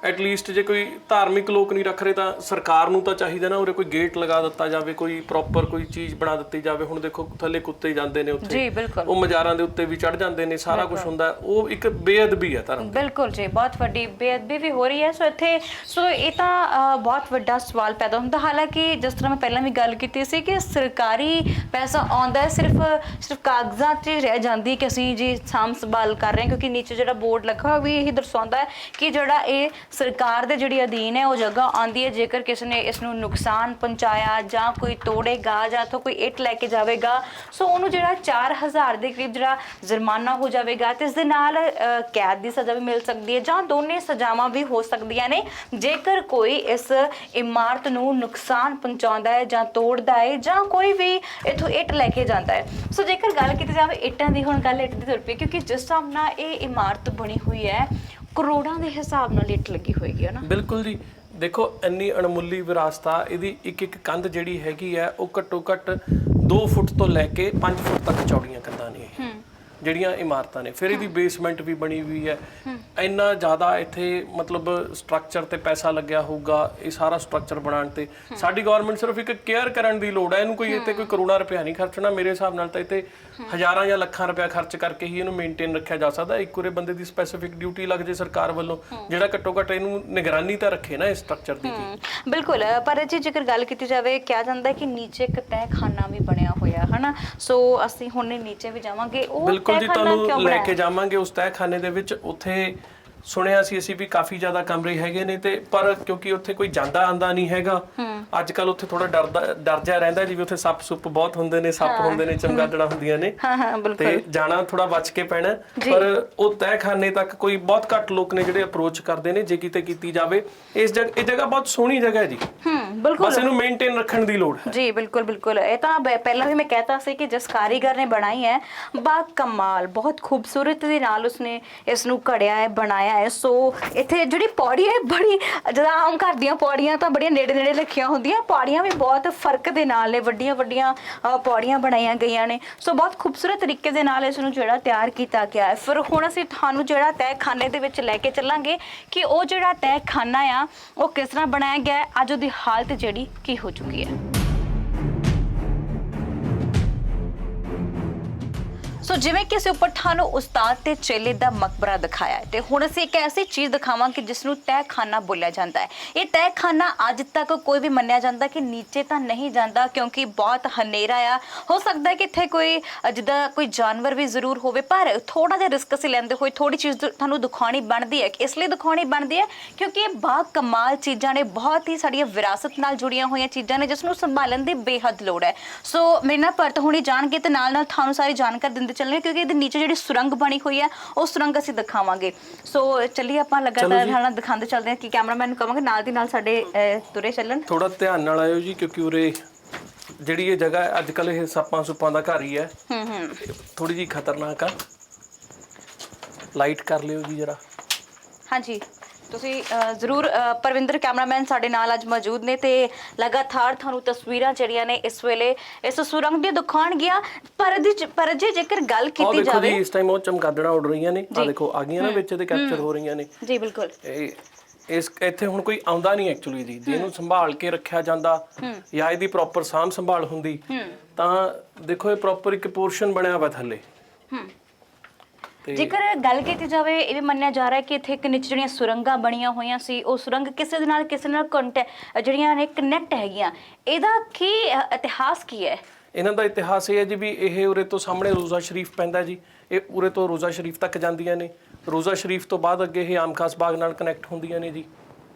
ਐਟਲੀਸਟ ਜੇ ਕੋਈ ਧਾਰਮਿਕ ਲੋਕ ਨਹੀਂ ਰੱਖ ਰਹੇ ਤਾਂ ਸਰਕਾਰ ਨੂੰ ਤਾਂ ਚਾਹੀਦਾ ਨਾ ਉਰੇ ਕੋਈ ਗੇਟ ਲਗਾ ਦਿੱਤਾ ਜਾਵੇ, ਕੋਈ ਪ੍ਰੋਪਰ ਕੋਈ ਚੀਜ਼ ਬਣਾ ਦਿੱਤੀ ਜਾਵੇ। ਹੁਣ ਦੇਖੋ ਥੱਲੇ ਕੁੱਤੇ ਜਾਂਦੇ ਨੇ ਉੱਥੇ, ਉਹ ਮਜ਼ਾਰਾਂ ਦੇ ਉੱਤੇ ਵੀ ਚੜ ਜਾਂਦੇ ਨੇ, ਸਾਰਾ ਕੁਝ ਹੁੰਦਾ। ਉਹ ਇੱਕ ਬੇਅਦਬੀ ਹੈ ਧਰਮ। ਬਿਲਕੁਲ ਜੀ, ਬਹੁਤ ਵੱਡੀ ਬੇਅਦਬੀ ਵੀ ਹੋ ਰਹੀ ਹੈ। ਸੋ ਇਹ ਤਾਂ ਬਹੁਤ ਵੱਡਾ ਸਵਾਲ ਪੈਦਾ ਹੁੰਦਾ। ਹਾਲਾਂਕਿ ਜਿਸ ਤਰ੍ਹਾਂ ਮੈਂ ਪਹਿਲਾਂ ਵੀ ਗੱਲ ਕੀਤੀ ਸੀ ਕਿ ਸਰਕਾਰੀ ਪੈਸਾ ਆਉਂਦਾ ਸਿਰਫ ਕਾਗਜ਼ਾਂ 'ਚ ਰਹਿ ਜਾਂਦੀ ਕਿ ਅਸੀਂ ਜੀ ਸਾਂਭ ਸੰਭਾਲ ਕਰ ਰਹੇ ਹਾਂ, ਕਿਉਂਕਿ ਨੀਚੇ ਜਿਹੜਾ ਬੋਰਡ ਲੱਗਾ ਵੀ ਇਹੀ ਦਰਸਾਉਂਦਾ ਹੈ ਕਿ ਜਿਹੜਾ ਇਹ ਸਰਕਾਰ ਦੇ ਜਿਹੜੀ ਅਧੀਨ ਹੈ ਉਹ ਜਗ੍ਹਾ ਆਉਂਦੀ ਹੈ। ਜੇਕਰ ਕਿਸੇ ਨੇ ਇਸ ਨੂੰ ਨੁਕਸਾਨ ਪਹੁੰਚਾਇਆ ਜਾਂ ਕੋਈ ਤੋੜੇਗਾ ਜਾਂ ਇੱਥੋਂ ਕੋਈ ਇੱਟ ਲੈ ਕੇ ਜਾਵੇਗਾ ਸੋ ਉਹਨੂੰ ਜਿਹੜਾ 4000 ਦੇ ਕਰੀਬ ਜਿਹੜਾ ਜੁਰਮਾਨਾ ਹੋ ਜਾਵੇਗਾ ਤੇ ਇਸ ਦੇ ਨਾਲ ਕੈਦ ਦੀ ਸਜ਼ਾ ਵੀ ਮਿਲ ਸਕਦੀ ਹੈ ਜਾਂ ਦੋਨੇ ਸਜ਼ਾਵਾਂ ਵੀ ਹੋ ਸਕਦੀਆਂ ਨੇ ਜੇਕਰ ਕੋਈ ਇਸ ਇਮਾਰਤ ਨੂੰ ਨੁਕਸਾਨ ਪਹੁੰਚਾਉਂਦਾ ਹੈ ਜਾਂ ਤੋੜਦਾ ਹੈ ਜਾਂ ਕੋਈ ਵੀ ਇੱਥੋਂ ਇੱਟ ਲੈ ਕੇ ਜਾਂਦਾ ਹੈ। ਸੋ ਜੇਕਰ ਗੱਲ ਕੀਤੀ ਜਾਵੇ ਇੱਟਾਂ ਦੀ, ਹੁਣ ਗੱਲ ਇੱਟ ਦੀ ਤੁਰ ਪਈ ਕਿਉਂਕਿ ਜਿਸ ਹਿਸਾਬ ਨਾਲ ਇਹ ਇਮਾਰਤ ਬਣੀ ਹੋਈ ਹੈ ਕਰੋੜਾਂ ਦੇ ਹਿਸਾਬ ਨਾਲ ਇੱਟ ਲੱਗੀ ਹੋਏਗੀ ਹੈ ਨਾ। ਬਿਲਕੁਲ ਜੀ, ਦੇਖੋ ਇੰਨੀ ਅਣਮੁੱਲੀ ਵਿਰਾਸਤ ਆ ਇਹਦੀ। ਇੱਕ ਇੱਕ ਕੰਧ ਜਿਹੜੀ ਹੈਗੀ ਆ ਉਹ ਘੱਟੋ ਘੱਟ 2 ਫੁੱਟ ਤੋਂ ਲੈ ਕੇ 5 ਫੁੱਟ ਤੱਕ ਚੌੜੀਆਂ ਕੰਧਾਂ ਨੇ ਜਿਹੜੀਆਂ ਇਮਾਰਤਾਂ ਨੇ। ਫਿਰ ਇਹਦੀ ਬੇਸਮੈਂਟ ਵੀ ਬਣੀ ਹੋਈ ਹੈ। ਇੰਨਾ ਜ਼ਿਆਦਾ ਇੱਥੇ ਮਤਲਬ ਸਟਰਕਚਰ ਤੇ ਪੈਸਾ ਲੱਗਿਆ ਹੋਊਗਾ ਇਹ ਸਾਰਾ ਸਟਰਕਚਰ ਬਣਾਉਣ ਤੇ। ਸਾਡੀ ਗਵਰਨਮੈਂਟ ਸਿਰਫ ਇੱਕ ਕੇਅਰ ਕਰਨ ਦੀ ਲੋੜ ਹੈ, ਇਹਨੂੰ ਕੋਈ ਇੱਥੇ ਕੋਈ ਕਰੋੜਾਂ ਰੁਪਇਆ ਨਹੀਂ ਖਰਚਣਾ। ਮੇਰੇ ਹਿਸਾਬ ਨਾਲ ਤਾਂ ਇੱਥੇ ਹਜ਼ਾਰਾਂ ਜਾਂ ਲੱਖਾਂ ਰੁਪਇਆ ਖਰਚ ਕਰਕੇ ਹੀ ਇਹਨੂੰ ਮੇਨਟੇਨ ਰੱਖਿਆ ਜਾ ਸਕਦਾ। ਇੱਕ ਉਰੇ ਬੰਦੇ ਦੀ ਸਪੈਸੀਫਿਕ ਡਿਊਟੀ ਲੱਗ ਜੇ ਸਰਕਾਰ ਵੱਲੋਂ ਜਿਹੜਾ ਘੱਟੋ ਘੱਟ ਇਹਨੂੰ ਨਿਗਰਾਨੀ ਤਾਂ ਰੱਖੇ ਨਾ ਇਸ ਸਟਰਕਚਰ ਦੀ। ਬਿਲਕੁਲ, ਪਰ ਜੀ ਜੇਕਰ ਗੱਲ ਕੀਤੀ ਜਾਵੇ ਕਿਹਾ ਜਾਂਦਾ ਕਿ ਨੀਚੇ ਇੱਕ ਤਹਿਖਾਨਾ ਵੀ ਬਣਿਆ ਹੋਇਆ ਹਨਾ। ਸੋ ਅਸੀਂ ਹੁਣ ਨੀਚੇ ਵੀ ਜਾਵਾਂਗੇ, ਉਹ ਬਿਲਕੁਲ ਜੀ ਤੁਹਾਨੂੰ ਲੈ ਕੇ ਜਾਵਾਂਗੇ ਉਸ ਤਹਿਖਾਨੇ ਦੇ ਵਿੱਚ। ਉੱਥੇ ਸੁਣਿਆ ਸੀ ਅਸੀਂ ਵੀ ਕਾਫੀ ਜ਼ਿਆਦਾ ਕਮਰੇ ਹੈਗੇ ਨੇ ਤੇ ਪਰ ਕਿਉਂਕਿ ਉੱਥੇ ਕੋਈ ਜਾਂਦਾ ਆਂਦਾ ਨਹੀਂ ਹੈਗਾ ਅੱਜ ਕੱਲ ਉੱਥੇ ਥੋੜਾ ਡਰ ਜਾ ਰਹਿੰਦਾ ਜਿਵੇਂ ਉੱਥੇ ਸੱਪ ਸੁੱਪ ਬਹੁਤ ਹੁੰਦੇ ਨੇ, ਸੱਪ ਹੁੰਦੇ ਨੇ, ਚਮਗਾਦੜਾਂ ਹੁੰਦੀਆਂ ਨੇ ਤੇ ਜਾਣਾ ਥੋੜਾ ਬਚ ਕੇ ਪੈਣਾ। ਪਰ ਉਹ ਤਹਿਖਾਨੇ ਤੱਕ ਕੋਈ ਬਹੁਤ ਘੱਟ ਲੋਕ ਨੇ ਜਿਹੜੇ ਅਪਰੋਚ ਕਰਦੇ ਨੇ ਜੇ ਕਿਤੇ ਕੀਤੀ ਜਾਵੇ। ਇਹ ਜਗ੍ਹਾ ਬਹੁਤ ਸੋਹਣੀ ਜਗ੍ਹਾ ਹੈ ਜੀ। ਬਿਲਕੁਲ, ਬਸ ਇਹਨੂੰ ਮੇਨਟੇਨ ਰੱਖਣ ਦੀ ਲੋੜ ਹੈ ਜੀ। ਬਿਲਕੁਲ ਬਿਲकुल। ਇਹ ਤਾਂ ਪਹਿਲਾਂ ਵੀ ਮੈਂ ਕਹਿਤਾ ਸੀ ਕਿ ਜਿਸ ਕਾਰੀਗਰ ਨੇ ਬਣਾਈ ਹੈ ਬਾ ਕਮਾਲ ਬਹੁਤ ਖੂਬਸੂਰਤ ਦੇ ਨਾਲ ਉਸਨੇ ਇਸ ਨੂੰ ਘੜਿਆ ਹੈ, ਬਣਾਇਆ ਹੈ। ਸੋ ਇੱਥੇ ਜਿਹੜੀ ਪੌੜੀ ਹੈ ਬੜੀ ਜਿੱਦਾਂ ਆਮ ਘਰ ਦੀਆਂ ਪੌੜੀਆਂ ਤਾਂ ਬੜੀਆਂ ਨੇੜੇ ਨੇੜੇ ਰੱਖੀਆਂ ਹੁੰਦੀਆਂ, ਪੌੜੀਆਂ ਵੀ ਬਹੁਤ ਫਰਕ ਦੇ ਨਾਲ ਨੇ, ਵੱਡੀਆਂ ਵੱਡੀਆਂ ਪੌੜੀਆਂ ਬਣਾਈਆਂ ਗਈਆਂ ਨੇ। ਸੋ ਬਹੁਤ ਖੂਬਸੂਰਤ ਤਰੀਕੇ ਦੇ ਨਾਲ ਇਸ ਨੂੰ ਜਿਹੜਾ ਤਿਆਰ ਕੀਤਾ ਗਿਆ ਹੈ। ਫਿਰ ਹੁਣ ਅਸੀਂ ਤੁਹਾਨੂੰ ਜਿਹੜਾ ਤਹਿਖਾਨੇ ਦੇ ਵਿੱਚ ਲੈ ਕੇ ਚੱਲਾਂਗੇ ਕਿ ਉਹ ਜਿਹੜਾ ਤਹਿਖਾਨਾ ਆ ਉਹ ਕਿਸ ਤਰ੍ਹਾਂ ਬਣਾਇਆ ਗਿਆ ਹੈ, ਅੱਜ ਉਹਦੀ ਹਾਲਤ ਜਿਹੜੀ ਕੀ ਹੋ ਚੁੱਕੀ ਹੈ। ਸੋ ਜਿਵੇਂ ਕਿ ਅਸੀਂ ਉੱਪਰ ਤੁਹਾਨੂੰ ਉਸਤਾਦ ਤੇ ਚੇਲੇ ਦਾ ਮਕਬਰਾ ਦਿਖਾਇਆ ਹੈ ਤੇ ਹੁਣ ਅਸੀਂ ਇੱਕ ਐਸੀ ਚੀਜ਼ ਦਿਖਾਵਾਂਗੇ ਜਿਸ ਨੂੰ ਤਹਿਖਾਨਾ ਬੋਲਿਆ ਜਾਂਦਾ ਹੈ। ਇਹ ਤਹਿਖਾਨਾ ਅੱਜ ਤੱਕ ਕੋਈ ਵੀ ਮੰਨਿਆ ਜਾਂਦਾ ਕਿ ਨੀਚੇ ਤਾਂ ਨਹੀਂ ਜਾਂਦਾ ਕਿਉਂਕਿ ਬਹੁਤ ਹਨੇਰਾ ਆ। ਹੋ ਸਕਦਾ ਹੈ ਕਿ ਇੱਥੇ ਕੋਈ ਜਿੱਦਾਂ ਕੋਈ ਜਾਨਵਰ ਵੀ ਜ਼ਰੂਰ ਹੋਵੇ, ਪਰ ਥੋੜਾ ਜਿਹਾ ਰਿਸਕ ਅਸੀਂ ਲੈਂਦੇ ਹੋਏ ਥੋੜੀ ਚੀਜ਼ ਤੁਹਾਨੂੰ ਦਿਖਾਉਣੀ ਬਣਦੀ ਹੈ। ਇਸ ਲਈ ਦਿਖਾਉਣੀ ਬਣਦੀ ਹੈ ਕਿਉਂਕਿ ਇਹ ਬਾ ਕਮਾਲ ਚੀਜ਼ਾਂ ਨੇ, ਬਹੁਤ ਹੀ ਸਾਡੀਆਂ ਵਿਰਾਸਤ ਨਾਲ ਜੁੜੀਆਂ ਹੋਈਆਂ ਚੀਜ਼ਾਂ ਨੇ ਜਿਸ ਨੂੰ ਸੰਭਾਲਣ ਦੀ ਬੇਹੱਦ ਲੋੜ ਹੈ। ਸੋ ਮੇਰੇ ਨਾਲ ਭਰਤ ਹੁਣੀ ਜਾਣਗੇ ਤੇ ਨਾਲ ਨਾਲ ਤੁਹਾਨੂੰ ਸਾਰੀ ਜਾਣਕਾਰੀ ਦਿੰਦੇ ਚੱਲਣੇ ਕਿਉਂਕਿ ਇਹਦੇ ਨੀਚੇ ਜਿਹੜੀ ਸੁਰੰਗ ਬਣੀ ਹੋਈ ਹੈ ਉਹ ਸੁਰੰਗ ਅਸੀਂ ਦਿਖਾਵਾਂਗੇ। ਸੋ ਚੱਲੀਏ ਆਪਾਂ ਲਗਾਤਾਰ ਨਾਲ ਦਿਖਾਉਂਦੇ ਚੱਲਦੇ ਹਾਂ ਕਿ ਕੈਮਰਾਮੈਨ ਨੂੰ ਕਹਾਂਗੇ ਨਾਲ ਦੀ ਨਾਲ ਸਾਡੇ ਤੁਰੇ ਚੱਲਣ। ਥੋੜਾ ਧਿਆਨ ਨਾਲ ਆਇਓ ਜੀ ਕਿਉਂਕਿ ਉਰੇ ਜਿਹੜੀ ਇਹ ਜਗ੍ਹਾ ਹੈ ਅੱਜ ਕੱਲ ਇਹ ਸੱਪਾਂ ਸੁੱਪਾਂ ਦਾ ਘਰ ਹੀ ਹੈ। ਥੋੜੀ ਜਿਹੀ ਖਤਰਨਾਕ ਆ, ਲਾਈਟ ਕਰ ਲਿਓ ਜੀ ਜਰਾ। ਹਾਂਜੀ ਤੁਸੀਂ ਜ਼ਰੂਰ ਪਰਵਿੰਦਰ ਕੈਮਰਾਮੈਨ ਸਾਡੇ ਨਾਲ ਅੱਜ ਮੌਜੂਦ ਨੇ ਤੇ ਲਗਾਤਾਰ ਤੁਹਾਨੂੰ ਤਸਵੀਰਾਂ ਜਿਹੜੀਆਂ ਨੇ ਇਸ ਵੇਲੇ ਇਸ ਸੁਰੰਗ ਦੀ ਦਿਖਾਉਣਗੀਆਂ। ਪਰ ਜੇ ਜੇਕਰ ਗੱਲ ਕੀਤੀ ਜਾਵੇ ਇਸ ਟਾਈਮ ਉਹ ਚਮਗਾਦੜਾਂ ਉੱਡ ਰਹੀਆਂ ਨੇ, ਆ ਦੇਖੋ ਆ ਗਈਆਂ ਨਾ ਵਿੱਚ ਤੇ ਕੈਪਚਰ ਹੋ ਰਹੀਆਂ ਨੇ ਜੀ। ਬਿਲਕੁਲ, ਇਸ ਇੱਥੇ ਹੁਣ ਕੋਈ ਆਉਂਦਾ ਨਹੀਂ ਐਕਚੁਅਲੀ ਜੀ। ਜੇ ਇਹਨੂੰ ਸੰਭਾਲ ਕੇ ਰੱਖਿਆ ਜਾਂਦਾ ਜਾਂ ਇਹਦੀ ਪ੍ਰੋਪਰ ਸਾਂਭ ਸੰਭਾਲ ਹੁੰਦੀ ਤਾਂ ਦੇਖੋ ਇਹ ਪ੍ਰੋਪਰ ਇੱਕ ਪੋਰਸ਼ਨ ਬਣਿਆ ਵਾ ਥੱਲੇ। ਜੇਕਰ ਗੱਲ ਕੀਤੀ ਜਾਵੇ ਇਹ ਵੀ ਮੰਨਿਆ ਜਾ ਰਿਹਾ ਕਿ ਇੱਥੇ ਇੱਕ ਨੀਚੇ ਜਿਹੜੀਆਂ ਸੁਰੰਗਾਂ ਬਣੀਆਂ ਹੋਈਆਂ ਸੀ ਉਹ ਸੁਰੰਗ ਕਿਸੇ ਦੇ ਨਾਲ ਜਿਹੜੀਆਂ ਨੇ ਕਨੈਕਟ ਹੈਗੀਆਂ। ਇਹਦਾ ਕੀ ਇਤਿਹਾਸ ਕੀ ਹੈ? ਇਹਨਾਂ ਦਾ ਇਤਿਹਾਸ ਇਹ ਹੈ ਜੀ ਵੀ ਇਹ ਉਰੇ ਤੋਂ ਸਾਹਮਣੇ ਰੋਜ਼ਾ ਸ਼ਰੀਫ ਪੈਂਦਾ ਜੀ। ਇਹ ਉਰੇ ਤੋਂ ਰੋਜ਼ਾ ਸ਼ਰੀਫ ਤੱਕ ਜਾਂਦੀਆਂ ਨੇ। ਰੋਜ਼ਾ ਸ਼ਰੀਫ ਤੋਂ ਬਾਅਦ ਅੱਗੇ ਇਹ ਆਮ ਖਾਸ ਬਾਗ ਨਾਲ ਕਨੈਕਟ ਹੁੰਦੀਆਂ ਨੇ ਜੀ।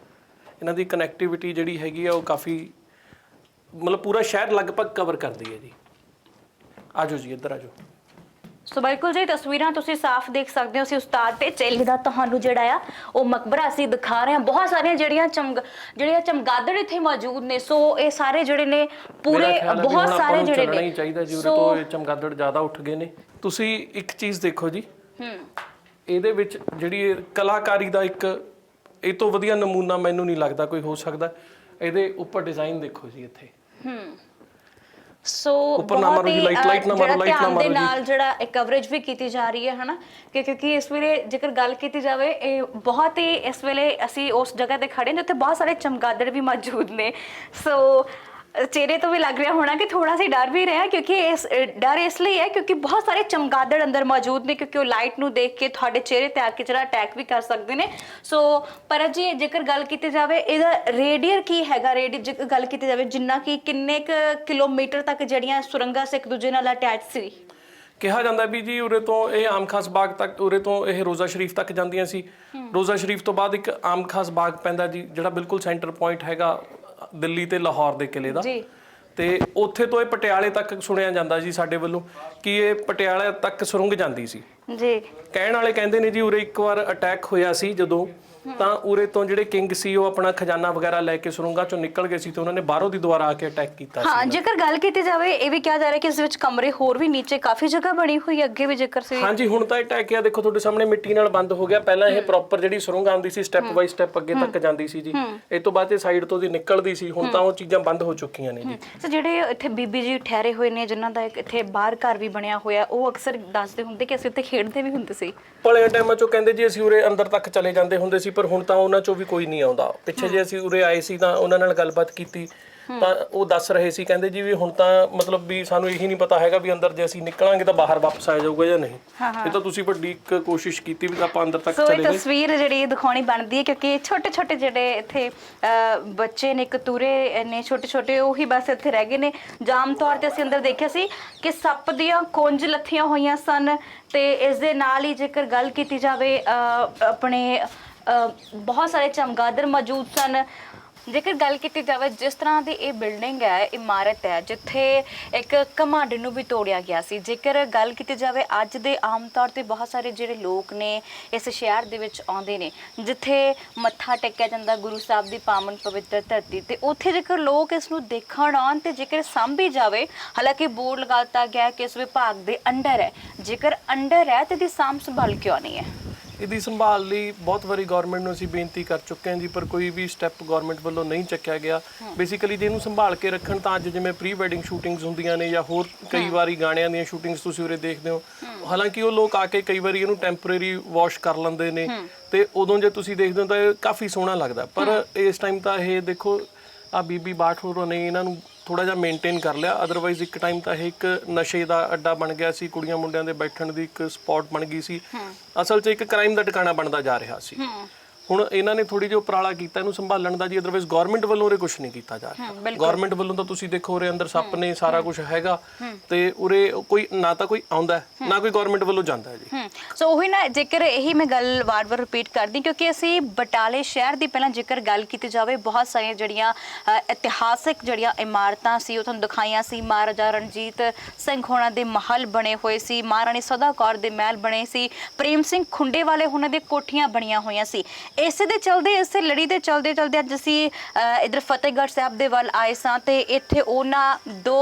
ਇਹਨਾਂ ਦੀ ਕਨੈਕਟੀਵਿਟੀ ਜਿਹੜੀ ਹੈਗੀ ਆ ਉਹ ਕਾਫੀ ਮਤਲਬ ਪੂਰਾ ਸ਼ਹਿਰ ਲਗਭਗ ਕਵਰ ਕਰਦੀ ਹੈ ਜੀ। ਆਜੋ ਜੀ ਇੱਧਰ ਆਜੋ। ਸੋ ਬਿਲਕੁਲ ਜੀ ਤਸਵੀਰਾਂ ਤੁਸੀਂ ਸਾਫ਼ ਦੇਖ ਸਕਦੇ ਹੋ। ਅਸੀਂ ਉਸਤਾਦ ਤੇ ਚੇਲੇ ਦਾ ਤੁਹਾਨੂੰ ਜਿਹੜਾ ਆ ਉਹ ਮਕਬਰਾ ਅਸੀਂ ਦਿਖਾ ਰਹੇ ਹਾਂ। ਬਹੁਤ ਸਾਰੀਆਂ ਜਿਹੜੀਆਂ ਚਮਗਾਦੜ ਇੱਥੇ ਮੌਜੂਦ ਨੇ। ਸੋ ਇਹ ਸਾਰੇ ਜਿਹੜੇ ਨੇ ਪੂਰੇ ਬਹੁਤ ਸਾਰੇ ਜਿਹੜੇ ਨੇ ਚਾਹੀਦਾ ਜੀ ਉਰੇ ਤੋਂ। ਇਹ ਚਮਗਾਦੜ ਜ਼ਿਆਦਾ ਉੱਠ ਗਏ ਨੇ। ਤੁਸੀਂ ਇੱਕ ਚੀਜ਼ ਦੇਖੋ ਜੀ, ਇਹਦੇ ਵਿੱਚ ਜਿਹੜੀ ਕਲਾਕਾਰੀ ਦਾ ਇੱਕ ਇਹ ਤੋਂ ਵਧੀਆ ਨਮੂਨਾ ਮੈਨੂੰ ਨਹੀਂ ਲੱਗਦਾ ਕੋਈ ਹੋ ਸਕਦਾ। ਇਹਦੇ ਉੱਪਰ ਡਿਜ਼ਾਈਨ ਦੇਖੋ ਜੀ ਇੱਥੇ। ਸੋ ਬਹੁਤ ਹੀ ਧਿਆਨ ਦੇ ਨਾਲ ਜਿਹੜਾ ਇਹ ਕਵਰੇਜ ਵੀ ਕੀਤੀ ਜਾ ਰਹੀ ਹੈ ਹਨਾ ਕਿਉਂਕਿ ਇਸ ਵੇਲੇ ਜੇਕਰ ਗੱਲ ਕੀਤੀ ਜਾਵੇ ਇਹ ਬਹੁਤ ਹੀ ਇਸ ਵੇਲੇ ਅਸੀਂ ਉਸ ਜਗ੍ਹਾ ਤੇ ਖੜੇ ਹਾਂ ਜਿੱਥੇ ਬਹੁਤ ਸਾਰੇ ਚਮਗਾਦੜ ਵੀ ਮੌਜੂਦ ਨੇ। ਸੋ ਚਿਹਰੇ ਤੋਂ ਵੀ ਲੱਗ ਰਿਹਾ ਹੋਣਾ ਕਿ ਥੋੜਾ ਸੀ ਡਰ ਵੀ ਰਿਹਾ ਕਿਉਂਕਿ ਡਰ ਇਸ ਲਈ ਹੈ ਕਿਉਂਕਿ ਬਹੁਤ ਸਾਰੇ ਚਮਗਾਦੜ ਅੰਦਰ ਮੌਜੂਦ ਨੇ ਕਿਉਂਕਿ ਉਹ ਲਾਈਟ ਨੂੰ ਦੇਖ ਕੇ ਤੁਹਾਡੇ ਚਿਹਰੇ ਤੇ ਆ ਕੇ ਜਿਹੜਾ ਅਟੈਕ ਵੀ ਕਰ ਸਕਦੇ ਨੇ। ਸੋ ਪਰ ਜੀ ਜੇਕਰ ਗੱਲ ਕੀਤੀ ਜਾਵੇ ਇਹਦਾ ਰੇਡੀਅਰ ਕੀ ਹੈਗਾ, ਜੇਕਰ ਗੱਲ ਕੀਤੀ ਜਾਵੇ ਜਿੰਨਾ ਕਿ ਕਿੰਨੇ ਕਿਲੋਮੀਟਰ ਤੱਕ ਜਿਹੜੀਆਂ ਸੁਰੰਗਾਂ ਸੇ ਇੱਕ ਦੂਜੇ ਨਾਲ ਅਟੈਚ ਸੀ? ਕਿਹਾ ਜਾਂਦਾ ਵੀ ਜੀ ਉਰੇ ਤੋਂ ਇਹ ਆਮ ਖਾਸ ਬਾਗ ਤੱਕ, ਉਰੇ ਤੋਂ ਇਹ ਰੋਜ਼ਾ ਸ਼ਰੀਫ ਤੱਕ ਜਾਂਦੀਆਂ ਸੀ। ਰੋਜ਼ਾ ਸ਼ਰੀਫ ਤੋਂ ਬਾਅਦ ਇੱਕ ਆਮ ਖਾਸ ਬਾਗ ਪੈਂਦਾ ਜੀ, ਜਿਹੜਾ ਬਿਲਕੁਲ ਸੈਂਟਰ ਪੁਆਇੰਟ ਹੈਗਾ ਦਿੱਲੀ ਤੇ ਲਾਹੌਰ ਦੇ ਕਿਲੇ ਦਾ, ਤੇ ਉੱਥੇ ਤੋਂ ਇਹ ਪਟਿਆਲੇ ਤੱਕ ਸੁਣਿਆ ਜਾਂਦਾ ਜੀ ਸਾਡੇ ਵੱਲੋਂ ਕਿ ਇਹ ਪਟਿਆਲੇ ਤੱਕ ਸੁਰੰਗ ਜਾਂਦੀ ਸੀ ਜੀ। ਕਹਿਣ ਵਾਲੇ ਕਹਿੰਦੇ ਨੇ ਜੀ ਉਰੇ ਇੱਕ ਵਾਰ ਅਟੈਕ ਹੋਇਆ ਸੀ ਜਦੋਂ, ਤਾਂ ਉਰੇ ਤੋਂ ਜਿਹੜੇ ਕਿੰਗ ਸੀ ਉਹ ਆਪਣਾ ਖਜ਼ਾਨਾ ਵਗੈਰਾ ਲੈ ਕੇ ਸੁਰੰਗਾਂ ਚੋਂ ਨਿਕਲ ਗਏ ਸੀ ਤੇ ਉਹਨਾਂ ਨੇ ਬਾਹਰੋਂ ਦੀ ਦੁਬਾਰਾ ਆ ਕੇ ਅਟੈਕ ਕੀਤਾ ਸੀ। ਹਾਂ, ਜੇਕਰ ਗੱਲ ਕੀਤੀ ਜਾਵੇ ਇਹ ਵੀ ਕਿਹਾ ਜਾ ਰਿਹਾ ਕਿ ਇਸ ਵਿੱਚ ਕਮਰੇ ਹੋਰ ਵੀ ਨੀਚੇ ਕਾਫੀ ਜਗ੍ਹਾ ਬਣੀ ਹੋਈ ਅੱਗੇ ਵੀ ਜ਼ਿਕਰ ਸੀ। ਹਾਂਜੀ, ਹੁਣ ਤਾਂ ਇਹ ਟੈਕਿਆ ਦੇਖੋ ਤੁਹਾਡੇ ਸਾਹਮਣੇ ਮਿੱਟੀ ਨਾਲ ਬੰਦ ਹੋ ਗਿਆ। ਪਹਿਲਾਂ ਇਹ ਪ੍ਰੋਪਰ ਜਿਹੜੀ ਸੁਰੰਗ ਆਉਂਦੀ ਸੀ ਸਟੈਪ ਬਾਈ ਸਟੈਪ ਅੱਗੇ ਤੱਕ ਜਾਂਦੀ ਸੀ ਜੀ, ਇਹ ਤੋਂ ਬਾਅਦ ਇਹ ਸਾਈਡ ਤੋਂ ਦੀ ਨਿਕਲਦੀ ਸੀ। ਹੁਣ ਤਾਂ ਉਹ ਚੀਜ਼ਾਂ ਬੰਦ ਹੋ ਚੁੱਕੀਆਂ ਨੇ ਜੀ। ਸੋ ਜਿਹੜੇ ਇੱਥੇ ਬੀਬੀ ਜੀ ਠਹਿਰੇ ਹੋਏ ਨੇ ਜਿਨ੍ਹਾਂ ਦਾ ਇੱਕ ਇੱਥੇ ਬਾਹਰ ਘਰ ਵੀ ਬਣਿਆ ਹੋਇਆ, ਉਹ ਅਕਸਰ ਦੱਸਦੇ ਹੁੰਦੇ ਕਿ ਅਸੀਂ ਉੱਥੇ ਖੇਡਦੇ ਵੀ ਹੁੰਦੇ ਸੀ। ਭਲੇ ਟਾਈਮਾਂ 'ਚੋਂ ਕਹਿੰਦੇ ਜੀ ਅਸੀਂ ਉਰੇ ਅੰਦਰ ਤੱਕ ਚਲੇ ਜਾਂਦੇ ਹੁੰਦੇ ਸੀ, ਪਰ ਹੁਣ ਤਾਂ ਉਹਨਾਂ 'ਚੋਂ ਵੀ ਕੋਈ ਨਹੀਂ ਆਉਂਦਾ। ਪਿੱਛੇ ਜੇ ਅਸੀਂ ਉਰੇ ਆਏ ਸੀ ਤਾਂ ਉਹਨਾਂ ਨਾਲ ਗੱਲਬਾਤ ਕੀਤੀ ਤਾਂ ਉਹ ਦੱਸ ਰਹੇ ਸੀ, ਕਹਿੰਦੇ ਜੀ ਵੀ ਹੁਣ ਤਾਂ ਮਤਲਬ ਵੀ ਸਾਨੂੰ ਇਹੀ ਨਹੀਂ ਪਤਾ ਹੈਗਾ ਵੀ ਅੰਦਰ ਜੇ ਅਸੀਂ ਨਿਕਲਾਂਗੇ ਤਾਂ ਬਾਹਰ ਵਾਪਸ ਆ ਜਾਊਗਾ ਜਾਂ ਨਹੀਂ। ਇਹ ਤਾਂ ਤੁਸੀਂ ਵੱਡੀ ਇੱਕ ਕੋਸ਼ਿਸ਼ ਕੀਤੀ ਵੀ ਆਪਾਂ ਅੰਦਰ ਤੱਕ ਚਲੇ ਗਏ। ਸੋ ਇਹ ਤਸਵੀਰ ਜਿਹੜੀ ਦਿਖਾਉਣੀ ਬਣਦੀ ਹੈ ਕਿਉਂਕਿ ਛੋਟੇ ਛੋਟੇ ਜਿਹੜੇ ਇੱਥੇ ਬੱਚੇ ਨੇ, ਕਤੂਰੇ ਨੇ ਛੋਟੇ ਛੋਟੇ, ਉਹੀ ਬਸ ਇੱਥੇ ਰਹਿ ਗਏ ਨੇ। ਆਮ ਤੌਰ ਤੇ ਅਸੀਂ ਅੰਦਰ ਦੇਖਿਆ ਸੀ ਕਿ ਸੱਪ ਦੀਆਂ ਕੁੰਝ ਲੱਥੀਆਂ ਹੋਈਆਂ ਸਨ, ਤੇ ਇਸ ਦੇ ਨਾਲ ਹੀ ਜੇਕਰ ਗੱਲ ਕੀਤੀ ਜਾਵੇ ਆਪਣੇ ਬਹੁਤ ਸਾਰੇ ਚਮਗਾਦੜ ਮੌਜੂਦ ਸਨ। ਜੇਕਰ ਗੱਲ ਕੀਤੀ ਜਾਵੇ ਜਿਸ ਤਰ੍ਹਾਂ ਦੀ ਇਹ ਬਿਲਡਿੰਗ ਹੈ, ਇਮਾਰਤ ਹੈ, ਜਿੱਥੇ ਇੱਕ ਘਮੰਡ ਨੂੰ ਵੀ ਤੋੜਿਆ ਗਿਆ ਸੀ। ਜੇਕਰ ਗੱਲ ਕੀਤੀ ਜਾਵੇ ਅੱਜ ਦੇ ਆਮ ਤੌਰ ਤੇ ਬਹੁਤ ਸਾਰੇ ਜਿਹੜੇ ਲੋਕ ਨੇ ਇਸ ਸ਼ਹਿਰ ਦੇ ਵਿੱਚ ਆਉਂਦੇ ਨੇ ਜਿੱਥੇ ਮੱਥਾ ਟੇਕਿਆ ਜਾਂਦਾ ਗੁਰੂ ਸਾਹਿਬ ਦੀ ਪਾਵਨ ਪਵਿੱਤਰ ਧਰਤੀ ਤੇ, ਉੱਥੇ ਜੇਕਰ ਲੋਕ ਇਸ ਨੂੰ ਦੇਖਣ ਆਉਣ ਤੇ ਜੇਕਰ ਸਾਂਭੀ ਜਾਵੇ, ਹਾਲਾਂਕਿ ਬੋਰਡ ਲਗਾ ਦਿੱਤਾ ਗਿਆ ਕਿ ਇਸ ਵਿਭਾਗ ਦੇ ਅੰਡਰ ਹੈ, ਜੇਕਰ ਅੰਡਰ ਹੈ ਤੇ ਇਹਦੀ ਸਾਂਭ ਸੰਭਾਲ ਕਿਉਂ ਨਹੀਂ ਹੈ? ਇਹਦੀ ਸੰਭਾਲ ਲਈ ਬਹੁਤ ਵਾਰੀ ਗਵਰਨਮੈਂਟ ਨੂੰ ਅਸੀਂ ਬੇਨਤੀ ਕਰ ਚੁੱਕੇ ਹਾਂ ਜੀ, ਪਰ ਕੋਈ ਵੀ ਸਟੈਪ ਗਵਰਨਮੈਂਟ ਵੱਲੋਂ ਨਹੀਂ ਚੱਕਿਆ ਗਿਆ। ਬੇਸਿਕਲੀ ਜੇ ਇਹਨੂੰ ਸੰਭਾਲ ਕੇ ਰੱਖਣ ਤਾਂ ਅੱਜ ਜਿਵੇਂ ਪ੍ਰੀ ਵੈਡਿੰਗ ਸ਼ੂਟਿੰਗਸ ਹੁੰਦੀਆਂ ਨੇ ਜਾਂ ਹੋਰ ਕਈ ਵਾਰੀ ਗਾਣਿਆਂ ਦੀਆਂ ਸ਼ੂਟਿੰਗਸ ਤੁਸੀਂ ਉਰੇ ਦੇਖਦੇ ਹੋ, ਹਾਲਾਂਕਿ ਉਹ ਲੋਕ ਆ ਕੇ ਕਈ ਵਾਰੀ ਇਹਨੂੰ ਟੈਂਪਰੇਰੀ ਵਾਸ਼ ਕਰ ਲੈਂਦੇ ਨੇ ਤੇ ਉਦੋਂ ਜੇ ਤੁਸੀਂ ਦੇਖਦੇ ਹੋ ਤਾਂ ਇਹ ਕਾਫੀ ਸੋਹਣਾ ਲੱਗਦਾ। ਪਰ ਇਸ ਟਾਈਮ ਤਾਂ ਇਹ ਦੇਖੋ ਆ ਬੀਬੀ ਬਾਠ ਹੋਰਾਂ ਨੇ ਇਹਨਾਂ ਨੂੰ ਥੋੜਾ ਜਿਹਾ ਮੇਨਟੇਨ ਕਰ ਲਿਆ, ਅਦਰਵਾਈਜ਼ ਇੱਕ ਟਾਈਮ ਤਾਂ ਇਹ ਇੱਕ ਨਸ਼ੇ ਦਾ ਅੱਡਾ ਬਣ ਗਿਆ ਸੀ, ਕੁੜੀਆਂ ਮੁੰਡਿਆਂ ਦੇ ਬੈਠਣ ਦੀ ਇੱਕ ਸਪੌਟ ਬਣ ਗਈ ਸੀ, ਅਸਲ 'ਚ ਇੱਕ ਕ੍ਰਾਈਮ ਦਾ ਟਿਕਾਣਾ ਬਣਦਾ ਜਾ ਰਿਹਾ ਸੀ। ਹੁਣ ਇਹਨਾਂ ਨੇ ਥੋੜੀ ਜਿਹੀ ਉਪਰਾਲਾ ਕੀਤਾ ਇਹਨੂੰ ਸੰਭਾਲਣ ਦਾ ਜੀ, ਅਦਰਵਾਈਜ਼ ਗਵਰਨਮੈਂਟ ਵੱਲੋਂ ਉਰੇ ਕੁਝ ਨਹੀਂ ਕੀਤਾ ਜਾ ਰਿਹਾ। ਗਵਰਨਮੈਂਟ ਵੱਲੋਂ ਤਾਂ ਤੁਸੀਂ ਦੇਖੋ ਉਰੇ ਅੰਦਰ ਸੱਪ ਨੇ, ਸਾਰਾ ਕੁਝ ਹੈਗਾ, ਤੇ ਉਰੇ ਕੋਈ ਨਾ ਤਾਂ ਕੋਈ ਆਉਂਦਾ ਨਾ ਕੋਈ ਗਵਰਨਮੈਂਟ ਵੱਲੋਂ ਜਾਂਦਾ ਹੈ ਜੀ। ਸੋ ਉਹੀ ਨਾ, ਜੇਕਰ ਇਹੀ ਮੈਂ ਗੱਲ ਵਾਰ-ਵਾਰ ਰਿਪੀਟ ਕਰਦੀ ਕਿਉਂਕਿ ਅਸੀਂ ਬਟਾਲੇ ਸ਼ਹਿਰ ਦੀ ਪਹਿਲਾਂ ਜੇਕਰ ਗੱਲ ਕੀਤੀ ਜਾਵੇ, ਬਹੁਤ ਸਾਰੀਆਂ ਜਿਹੜੀਆਂ ਇਤਿਹਾਸਕ ਜਿਹੜੀਆਂ ਇਮਾਰਤਾਂ ਸੀ ਉਹ ਤੁਹਾਨੂੰ ਦਿਖਾਈਆਂ ਸੀ। ਮਹਾਰਾਜਾ ਰਣਜੀਤ ਸਿੰਘ ਹੋਣਾ ਦੇ ਮਹਿਲ ਬਣੇ ਹੋਏ ਸੀ, ਮਹਾਰਾਣੀ ਸਦਾ ਕੌਰ ਦੇ ਮਹਿਲ ਬਣੇ ਸੀ, ਪ੍ਰੇਮ ਸਿੰਘ ਖੁੰਡੇ ਵਾਲੇ ਉਹਨਾਂ ਦੇ ਕੋਠੀਆਂ ਬਣੀਆਂ ਹੋਈਆਂ ਸੀ। ਇਸੇ ਦੇ ਚਲਦੇ, ਇਸੇ ਲੜੀ ਦੇ ਚਲਦੇ ਅੱਜ ਅਸੀਂ ਇਧਰ ਫਤਿਹਗੜ੍ਹ ਸਾਹਿਬ ਦੇ ਵੱਲ ਆਏ ਸਾਂ ਤੇ ਇੱਥੇ ਉਹਨਾਂ ਦੋ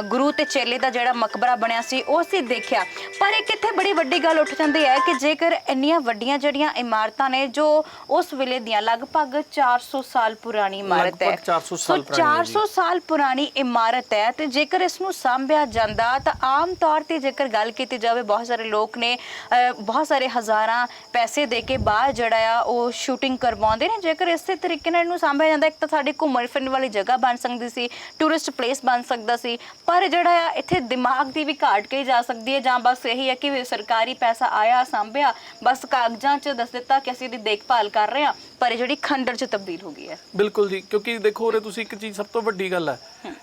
ਗੁਰੂ ਤੇ ਚੇਲੇ ਦਾ ਜਿਹੜਾ ਮਕਬਰਾ ਬਣਿਆ ਸੀ ਉਹ ਅਸੀਂ ਦੇਖਿਆ। ਪਰ ਇੱਕ ਇੱਥੇ ਬੜੀ ਵੱਡੀ ਗੱਲ ਉੱਠ ਜਾਂਦੀ ਹੈ ਕਿ ਜੇਕਰ ਇੰਨੀਆਂ ਵੱਡੀਆਂ ਜਿਹੜੀਆਂ ਇਮਾਰਤਾਂ ਨੇ ਜੋ ਉਸ ਵੇਲੇ ਦੀਆਂ ਲਗਭਗ 400 ਸਾਲ ਪੁਰਾਣੀ ਇਮਾਰਤ ਹੈ, 400 ਸਾਲ ਪੁਰਾਣੀ ਇਮਾਰਤ ਹੈ, ਤੇ ਜੇਕਰ ਇਸ ਨੂੰ ਸਾਂਭਿਆ ਜਾਂਦਾ ਤਾਂ ਆਮ ਤੌਰ ਤੇ ਜੇਕਰ ਗੱਲ ਕੀਤੀ ਜਾਵੇ ਬਹੁਤ ਸਾਰੇ ਲੋਕ ਨੇ ਬਹੁਤ ਸਾਰੇ ਹਜ਼ਾਰਾਂ ਪੈਸੇ ਦੇ ਕੇ ਬਾਹਰ ਜਿਹੜਾ ਆ ਉਹ ਸ਼ੂਟਿੰਗ ਕਰਵਾਉਂਦੇ ਨੇ। ਜੇਕਰ ਇਸੇ ਤਰੀਕੇ ਨਾਲ ਇਹਨੂੰ ਸਾਂਭਿਆ ਜਾਂਦਾ, ਇੱਕ ਤਾਂ ਸਾਡੇ ਘੁੰਮਣ ਫਿਰਨ ਵਾਲੀ ਜਗ੍ਹਾ ਬਣ ਸਕਦੀ ਸੀ, ਟੂਰਿਸਟ ਪਲੇਸ ਬਣ ਸਕਦਾ ਸੀ, ਪਰ ਜਿਹੜਾ ਆ ਇੱਥੇ ਦਿਮਾਗ ਦੀ ਵੀ ਘਾਟ ਕਹੀ ਜਾ ਸਕਦੀ ਹੈ, ਜਾਂ ਬਸ ਇਹੀ ਹੈ ਕਿ ਸਰਕਾਰੀ ਪੈਸਾ ਆਇਆ ਸਾਂਭਿਆ, ਬਸ ਕਾਗਜ਼ਾਂ 'ਚ ਦੱਸ ਦਿੱਤਾ ਕਿ ਅਸੀਂ ਇਹਦੀ ਦੇਖਭਾਲ ਕਰ ਰਹੇ ਹਾਂ, ਪਰ ਇਹ ਜਿਹੜੀ ਖੰਡਰ 'ਚ ਤਬਦੀਲ ਹੋ ਗਈ ਹੈ। ਬਿਲਕੁਲ ਜੀ, ਕਿਉਂਕਿ ਦੇਖੋ ਉਰੇ ਤੁਸੀਂ ਇੱਕ ਚੀਜ਼ ਸਭ ਤੋਂ ਵੱਡੀ ਗੱਲ ਹੈ,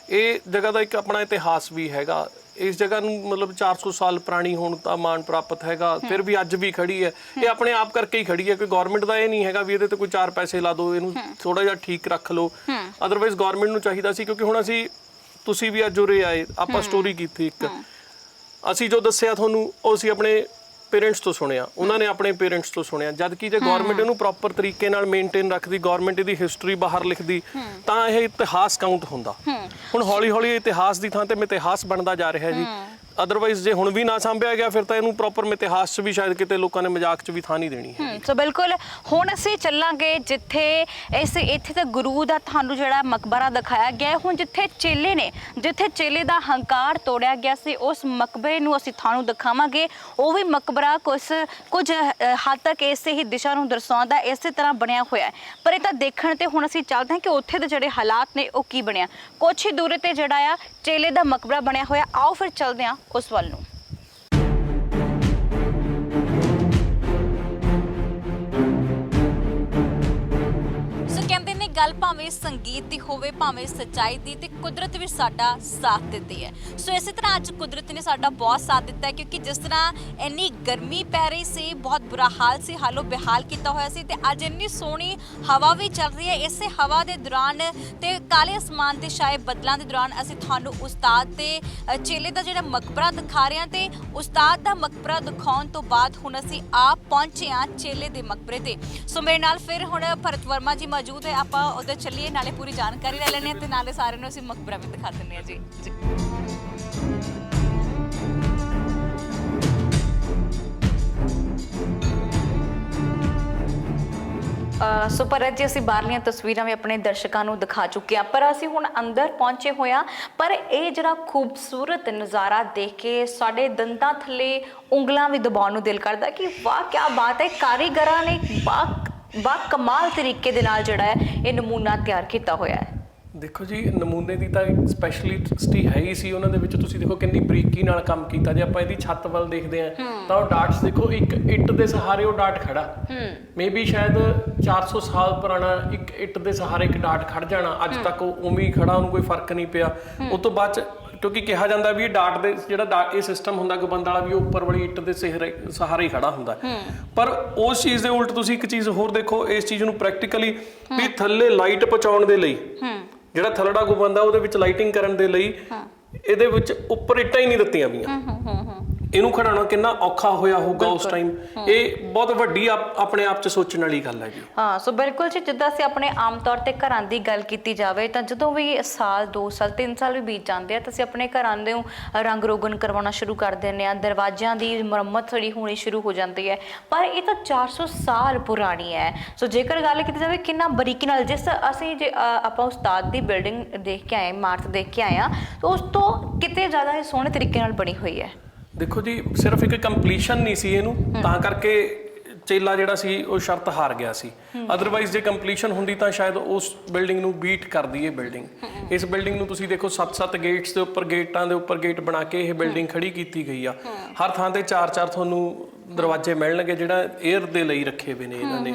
ਇਹ ਜਗ੍ਹਾ ਦਾ ਇੱਕ ਆਪਣਾ ਇਤਿਹਾਸ ਵੀ ਹੈਗਾ। ਇਸ ਜਗ੍ਹਾ ਨੂੰ ਮਤਲਬ 400 ਸਾਲ ਪੁਰਾਣੀ ਹੋਣ ਦਾ ਮਾਣ ਪ੍ਰਾਪਤ ਹੈਗਾ, ਫਿਰ ਵੀ ਅੱਜ ਵੀ ਖੜੀ ਹੈ। ਇਹ ਆਪਣੇ ਆਪ ਕਰਕੇ ਹੀ ਖੜੀ ਹੈ, ਕੋਈ ਗਵਰਨਮੈਂਟ ਦਾ ਇਹ ਨਹੀਂ ਹੈਗਾ ਵੀ ਇਹਦੇ ਤੇ ਕੋਈ 4 ਪੈਸੇ ਲਾ ਦਿਓ, ਇਹਨੂੰ ਥੋੜਾ ਜਿਹਾ ਠੀਕ ਰੱਖ ਲਓ। ਅਦਰਵਾਈਜ਼ ਗਵਰਨਮੈਂਟ ਨੂੰ ਚਾਹੀਦਾ ਸੀ, ਕਿਉਂਕਿ ਹੁਣ ਤੁਸੀਂ ਵੀ ਅੱਜ ਉਰੇ ਆਏ, ਆਪਾਂ ਸਟੋਰੀ ਕੀਤੀ ਇੱਕ, ਅਸੀਂ ਜੋ ਦੱਸਿਆ ਤੁਹਾਨੂੰ ਉਹ ਅਸੀਂ ਆਪਣੇ ਪੇਰੈਂਟਸ ਤੋਂ ਸੁਣਿਆ, ਉਹਨਾਂ ਨੇ ਆਪਣੇ ਪੇਰੈਂਟਸ ਤੋਂ ਸੁਣਿਆ। ਜਦ ਕਿ ਜੇ ਗਵਰਨਮੈਂਟ ਇਹਨੂੰ ਪ੍ਰੋਪਰ ਤਰੀਕੇ ਨਾਲ ਮੇਨਟੇਨ ਰੱਖਦੀ, ਗਵਰਨਮੈਂਟ ਇਹਦੀ ਹਿਸਟਰੀ ਬਾਹਰ ਲਿਖਦੀ, ਤਾਂ ਇਹ ਇਤਿਹਾਸ ਕਾਊਂਟ ਹੁੰਦਾ। ਹੁਣ ਹੌਲੀ ਹੌਲੀ ਇਤਿਹਾਸ ਦੀ ਥਾਂ ਤੇ ਮਿਥਿਹਾਸ ਬਣਦਾ ਜਾ ਰਿਹਾ ਜੀ। ਅਦਰਵਾਈਜ਼ ਜੇ ਹੁਣ ਵੀ ਨਾ ਸਾਂਭਿਆ ਗਿਆ ਫਿਰ ਤਾਂ ਇਹਨੂੰ ਪ੍ਰੋਪਰ ਮਿਥਿਹਾਸ 'ਚ ਵੀ ਸ਼ਾਇਦ ਕਿਤੇ ਲੋਕਾਂ ਨੇ ਮਜ਼ਾਕ 'ਚ ਵੀ ਥਾਂ ਨਹੀਂ ਦੇਣੀ ਹੈ। ਸੋ ਬਿਲਕੁਲ ਹੁਣ ਅਸੀਂ ਚੱਲਾਂਗੇ ਜਿੱਥੇ ਇੱਥੇ ਤਾਂ ਗੁਰੂ ਦਾ ਤੁਹਾਨੂੰ ਜਿਹੜਾ ਮਕਬਰਾ ਦਿਖਾਇਆ ਗਿਆ, ਹੁਣ ਜਿੱਥੇ ਚੇਲੇ ਨੇ, ਜਿੱਥੇ ਚੇਲੇ ਦਾ ਹੰਕਾਰ ਤੋੜਿਆ ਗਿਆ ਸੀ, ਉਸ ਮਕਬਰੇ ਨੂੰ ਅਸੀਂ ਤੁਹਾਨੂੰ ਦਿਖਾਵਾਂਗੇ। ਉਹ ਵੀ ਮਕਬਰਾ ਕੁਝ ਹੱਦ ਤੱਕ ਇਸੇ ਹੀ ਦਿਸ਼ਾ ਨੂੰ ਦਰਸਾਉਂਦਾ, ਇਸੇ ਤਰ੍ਹਾਂ ਬਣਿਆ ਹੋਇਆ ਹੈ। ਪਰ ਇਹ ਤਾਂ ਦੇਖਣ ਤੇ ਹੁਣ ਅਸੀਂ ਚੱਲਦੇ ਹਾਂ ਕਿ ਉੱਥੇ ਦੇ ਜਿਹੜੇ ਹਾਲਾਤ ਨੇ ਉਹ ਕੀ ਬਣਿਆ। ਕੁਛ ਹੀ ਦੂਰ ਤੇ ਜਿਹੜਾ ਆ ਚੇਲੇ ਦਾ ਮਕਬਰਾ ਬਣਿਆ ਹੋਇਆ, ਆਓ ਫਿਰ ਚੱਲਦੇ ਹਾਂ ਉਸ ਵੱਲ ਨੂੰ। ਗੱਲ ਭਾਵੇਂ ਸੰਗੀਤ ਦੀ ਹੋਵੇ, ਭਾਵੇਂ ਸੱਚਾਈ ਦੀ, ਤੇ ਕੁਦਰਤ ਵੀ ਸਾਡਾ ਸਾਥ ਦਿੰਦੀ ਹੈ। ਸੋ ਇਸੇ ਤਰ੍ਹਾਂ ਅੱਜ ਕੁਦਰਤ ਨੇ ਸਾਡਾ ਬਹੁਤ ਸਾਥ ਦਿੱਤਾ ਹੈ, ਕਿਉਂਕਿ ਜਿਸ ਤਰ੍ਹਾਂ ਇੰਨੀ ਗਰਮੀ ਪੈ ਰਹੀ ਸੀ, ਬਹੁਤ ਬੁਰਾ ਹਾਲ ਸੀ, ਹਾਲੋ ਬੇਹਾਲ ਕੀਤਾ ਹੋਇਆ ਸੀ, ਤੇ ਅੱਜ ਇੰਨੀ ਸੋਹਣੀ ਹਵਾ ਵੀ ਚੱਲ ਰਹੀ ਹੈ। ਇਸੇ ਹਵਾ ਦੇ ਦੌਰਾਨ ਤੇ ਕਾਲੇ ਅਸਮਾਨ ਦੇ ਛਾਏ ਬੱਦਲਾਂ ਦੇ ਦੌਰਾਨ ਅਸੀਂ ਤੁਹਾਨੂੰ ਉਸਤਾਦ ਤੇ ਚੇਲੇ ਦਾ ਜਿਹੜਾ ਮਕਬਰਾ ਦਿਖਾ ਰਹੇ ਹਾਂ, ਤੇ ਉਸਤਾਦ ਦਾ ਮਕਬਰਾ ਦਿਖਾਉਣ ਤੋਂ ਬਾਅਦ ਹੁਣ ਅਸੀਂ ਆਪ ਪਹੁੰਚੇ ਹਾਂ ਚੇਲੇ ਦੇ ਮਕਬਰੇ ਤੇ। ਸੋ ਮੇਰੇ ਨਾਲ ਫਿਰ ਹੁਣ ਭਰਤ ਵਰਮਾ ਜੀ ਮੌਜੂਦ ਹੈ, ਆਪਾਂ ਉਧਰ ਚੱਲੀਏ, ਨਾਲੇ ਪੂਰੀ ਜਾਣਕਾਰੀ ਲੈ ਲੈਣੇ ਤੇ ਨਾਲੇ ਸਾਰਿਆਂ ਨੂੰ ਅਸੀਂ ਮਕਬਰਾ ਵੀ ਦਿਖਾ ਦਿੰਦੇ ਹਾਂ ਜੀ। ਸੋ ਭਰਤ ਜੀ, ਅਸੀਂ ਬਾਹਰਲੀਆਂ ਤਸਵੀਰਾਂ ਵੀ ਆਪਣੇ ਦਰਸ਼ਕਾਂ ਨੂੰ ਦਿਖਾ ਚੁੱਕੇ ਹਾਂ, ਪਰ ਅਸੀਂ ਹੁਣ ਅੰਦਰ ਪਹੁੰਚੇ ਹੋਏ ਹਾਂ। ਪਰ ਇਹ ਜਿਹੜਾ ਖੂਬਸੂਰਤ ਨਜ਼ਾਰਾ ਦੇਖ ਕੇ ਸਾਡੇ ਦੰਦਾਂ ਥੱਲੇ ਉਂਗਲਾਂ ਵੀ ਦਬਾਉਣ ਨੂੰ ਦਿਲ ਕਰਦਾ ਕਿ ਵਾਹ ਕੀ ਬਾਤ ਹੈ, ਕਾਰੀਗਰਾਂ ਨੇ ਬਾ ਕਮਾਲ ਤਰੀਕੇ ਦੇ ਨਾਲ ਜਿਹੜਾ ਹੈ ਇਹ ਨਮੂਨਾ ਤਿਆਰ ਕੀਤਾ ਹੋਇਆ ਹੈ। ਦੇਖੋ ਜੀ, ਨਮੂਨੇ ਦੀ ਤਾਂ ਸਪੈਸ਼ਲਿਸਟੀ ਹੈ ਹੀ ਸੀ। ਉਹਨਾਂ ਦੇ ਵਿੱਚ ਤੁਸੀਂ ਦੇਖੋ ਕਿੰਨੀ ਬਰੀਕੀ ਨਾਲ ਕੰਮ ਕੀਤਾ। ਜੇ ਆਪਾਂ ਇਹਦੀ ਛੱਤ ਵੱਲ ਦੇਖਦੇ ਹਾਂ ਤਾਂ ਉਹ ਡਾਟਸ ਦੇਖੋ, ਇੱਕ ਇੱਟ ਦੇ ਸਹਾਰੇ ਉਹ ਡਾਟ ਖੜਾ, ਮੇਬੀ ਸ਼ਾਇਦ 400 ਸਾਲ ਪੁਰਾਣਾ ਇੱਕ ਇੱਟ ਦੇ ਸਹਾਰੇ ਇੱਕ ਡਾਟ ਖੜ ਜਾਣਾ, ਅੱਜ ਤੱਕ ਉਹ ਉਵੇਂ ਹੀ ਖੜਾ, ਉਹਨੂੰ ਕੋਈ ਫਰਕ ਨਹੀਂ ਪਿਆ। ਉਸ ਤੋਂ ਬਾਅਦ ਕਿਉਂਕਿ ਕਿਹਾ ਜਾਂਦਾ ਵੀ ਇਹ ਡਾਟ ਦੇ ਜਿਹੜਾ ਇਹ ਸਿਸਟਮ ਹੁੰਦਾ ਗੁੰਬਦ ਵਾਲਾ ਵੀ ਉੱਪਰ ਵਾਲੀ ਇੱਟ ਦੇ ਸਹਾਰੇ ਹੀ ਖੜਾ ਹੁੰਦਾ, ਪਰ ਉਸ ਚੀਜ਼ ਦੇ ਉਲਟ ਤੁਸੀਂ ਇੱਕ ਚੀਜ਼ ਹੋਰ ਦੇਖੋ, ਇਸ ਚੀਜ਼ ਨੂੰ ਪ੍ਰੈਕਟੀਕਲੀ ਵੀ ਥੱਲੇ ਲਾਈਟ ਪਹੁੰਚਾਉਣ ਦੇ ਲਈ ਜਿਹੜਾ ਥੱਲੜਾ ਗੁੰਬਦ ਆ ਉਹਦੇ ਵਿੱਚ ਲਾਈਟਿੰਗ ਕਰਨ ਦੇ ਲਈ ਇਹਦੇ ਵਿੱਚ ਉੱਪਰ ਇੱਟਾਂ ਹੀ ਨਹੀਂ ਦਿੱਤੀਆਂ ਵੀਆਂ। ਇਹਨੂੰ ਖੜਾਉਣਾ ਕਿੰਨਾ ਔਖਾ ਹੋਇਆ ਹੋਊਗਾ ਉਸ ਟਾਈਮ। ਇਹ ਬਹੁਤ ਵੱਡੀ ਆਪਣੇ ਆਪ 'ਚ ਸੋਚਣ ਵਾਲੀ ਗੱਲ ਹੈ ਜੀ। ਹਾਂ, ਸੋ ਬਿਲਕੁਲ ਜੀ, ਜਿੱਦਾਂ ਅਸੀਂ ਆਪਣੇ ਆਮ ਤੌਰ ਤੇ ਘਰਾਂ ਦੀ ਗੱਲ ਕੀਤੀ ਜਾਵੇ ਤਾਂ ਜਦੋਂ ਵੀ ਸਾਲ 2 ਸਾਲ 3 ਸਾਲ ਵੀ ਬੀਤ ਜਾਂਦੇ ਆ ਤਾਂ ਅਸੀਂ ਆਪਣੇ ਘਰਾਂ ਦੇ ਰੰਗ ਰੋਗਨ ਕਰਵਾਉਣਾ ਸ਼ੁਰੂ ਕਰ ਦਿੰਦੇ ਹਾਂ, ਦਰਵਾਜ਼ਿਆਂ ਦੀ ਮੁਰੰਮਤ ਥੋੜੀ ਹੋਣੀ ਸ਼ੁਰੂ ਹੋ ਜਾਂਦੀ ਹੈ। ਪਰ ਇਹ ਤਾਂ 400 ਸਾਲ ਪੁਰਾਣੀ ਹੈ। ਸੋ ਜੇਕਰ ਗੱਲ ਕੀਤੀ ਜਾਵੇ ਕਿੰਨਾ ਬਰੀਕੀ ਨਾਲ, ਜਿਸ ਅਸੀਂ ਜੇ ਆਪਾਂ ਉਸਤਾਦ ਦੀ ਬਿਲਡਿੰਗ ਦੇਖ ਕੇ ਆਏ, ਇਮਾਰਤ ਦੇਖ ਕੇ ਆਏ ਹਾਂ, ਤਾਂ ਉਸ ਤੋਂ ਕਿਤੇ ਜ਼ਿਆਦਾ ਇਹ ਸੋਹਣੇ ਤਰੀਕੇ ਨਾਲ ਬਣੀ ਹੋਈ ਹੈ। ਦੇਖੋ ਜੀ, ਸਿਰਫ ਇੱਕ ਕੰਪਲੀਸ਼ਨ ਨਹੀਂ ਸੀ ਇਹਨੂੰ, ਤਾਂ ਕਰਕੇ ਚੇਲਾ ਜਿਹੜਾ ਸੀ ਉਹ ਸ਼ਰਤ ਹਾਰ ਗਿਆ ਸੀ। ਅਦਰਵਾਈਜ਼ ਜੇ ਕੰਪਲੀਸ਼ਨ ਹੁੰਦੀ ਤਾਂ ਸ਼ਾਇਦ ਉਸ ਬਿਲਡਿੰਗ ਨੂੰ ਬੀਟ ਕਰਦੀ ਇਹ ਬਿਲਡਿੰਗ। ਇਸ ਬਿਲਡਿੰਗ ਨੂੰ ਤੁਸੀਂ ਦੇਖੋ 7-7 ਗੇਟਸ ਦੇ ਉੱਪਰ, ਗੇਟਾਂ ਦੇ ਉੱਪਰ ਗੇਟ ਬਣਾ ਕੇ ਇਹ ਬਿਲਡਿੰਗ ਖੜੀ ਕੀਤੀ ਗਈ ਆ। ਹਰ ਥਾਂ ਤੇ 4-4 ਤੁਹਾਨੂੰ ਦਰਵਾਜ਼ੇ ਮਿਲਣਗੇ, ਜਿਹੜਾ 에ਅਰ ਦੇ ਲਈ ਰੱਖੇ ਹੋਏ ਨੇ ਇਹਨਾਂ ਨੇ।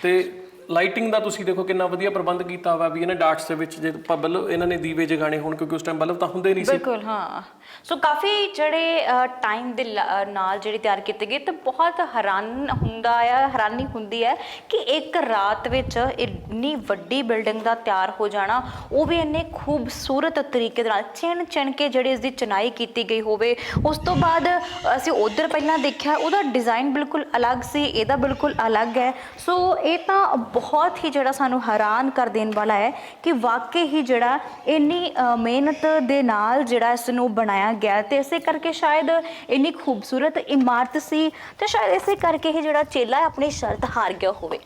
ਤੇ ਲਾਈਟਿੰਗ ਦਾ ਤੁਸੀਂ ਦੇਖੋ ਕਿੰਨਾ ਵਧੀਆ ਪ੍ਰਬੰਧ ਕੀਤਾ ਹੋਇਆ ਵੀ ਇਹਨੇ ਡਾਟਸ ਦੇ ਵਿੱਚ, ਜੇ ਆਪਾਂ ਬਲਬ ਇਹਨਾਂ ਨੇ ਦੀਵੇ ਜਗਾਣੇ ਹੋਣ, ਕਿਉਂਕਿ ਉਸ ਟਾਈਮ ਬਲਬ ਤਾਂ ਹੁੰਦੇ ਨਹੀਂ ਸੀ। ਬਿਲਕੁਲ, ਹਾਂ। ਸੋ ਕਾਫੀ ਜਿਹੜੇ ਟਾਈਮ ਦੇ ਨਾਲ ਜਿਹੜੀ ਤਿਆਰ ਕੀਤੀ ਗਈ, ਤੇ ਬਹੁਤ ਹੈਰਾਨੀ ਹੁੰਦੀ ਹੈ ਕਿ ਇੱਕ ਰਾਤ ਵਿੱਚ ਇੰਨੀ ਵੱਡੀ ਬਿਲਡਿੰਗ ਦਾ ਤਿਆਰ ਹੋ ਜਾਣਾ, ਉਹ ਵੀ ਇੰਨੇ ਖੂਬਸੂਰਤ ਤਰੀਕੇ ਦੇ ਨਾਲ ਚਿਣ ਕੇ ਜਿਹੜੀ ਇਸ ਦੀ ਚਿਣਾਈ ਕੀਤੀ ਗਈ ਹੋਵੇ। ਉਸ ਤੋਂ ਬਾਅਦ ਅਸੀਂ ਉੱਧਰ ਪਹਿਲਾਂ ਦੇਖਿਆ, ਉਹਦਾ ਡਿਜ਼ਾਈਨ ਬਿਲਕੁਲ ਅਲੱਗ ਸੀ, ਇਹਦਾ ਬਿਲਕੁਲ ਅਲੱਗ ਹੈ। ਸੋ ਇਹ ਤਾਂ ਬਹੁਤ ਹੀ ਜਿਹੜਾ ਸਾਨੂੰ ਹੈਰਾਨ ਕਰ ਦੇਣ ਵਾਲਾ ਹੈ ਕਿ ਵਾਕਈ ਹੀ ਜਿਹੜਾ ਇੰਨੀ ਮਿਹਨਤ ਦੇ ਨਾਲ ਜਿਹੜਾ ਇਸ ਨੂੰ ਬਣਾਇਆ ਗਿਆ, ਤੇ ਇਸੇ ਕਰਕੇ ਸ਼ਾਇਦ ਇੰਨੀ ਖੂਬਸੂਰਤ ਇਮਾਰਤ ਸੀ, ਤੇ ਸ਼ਾਇਦ ਇਸੇ ਕਰਕੇ ਹੀ ਜਿਹੜਾ ਚੇਲਾ ਆਪਣੀ ਸ਼ਰਤ ਹਾਰ ਗਿਆ ਹੋਵੇ।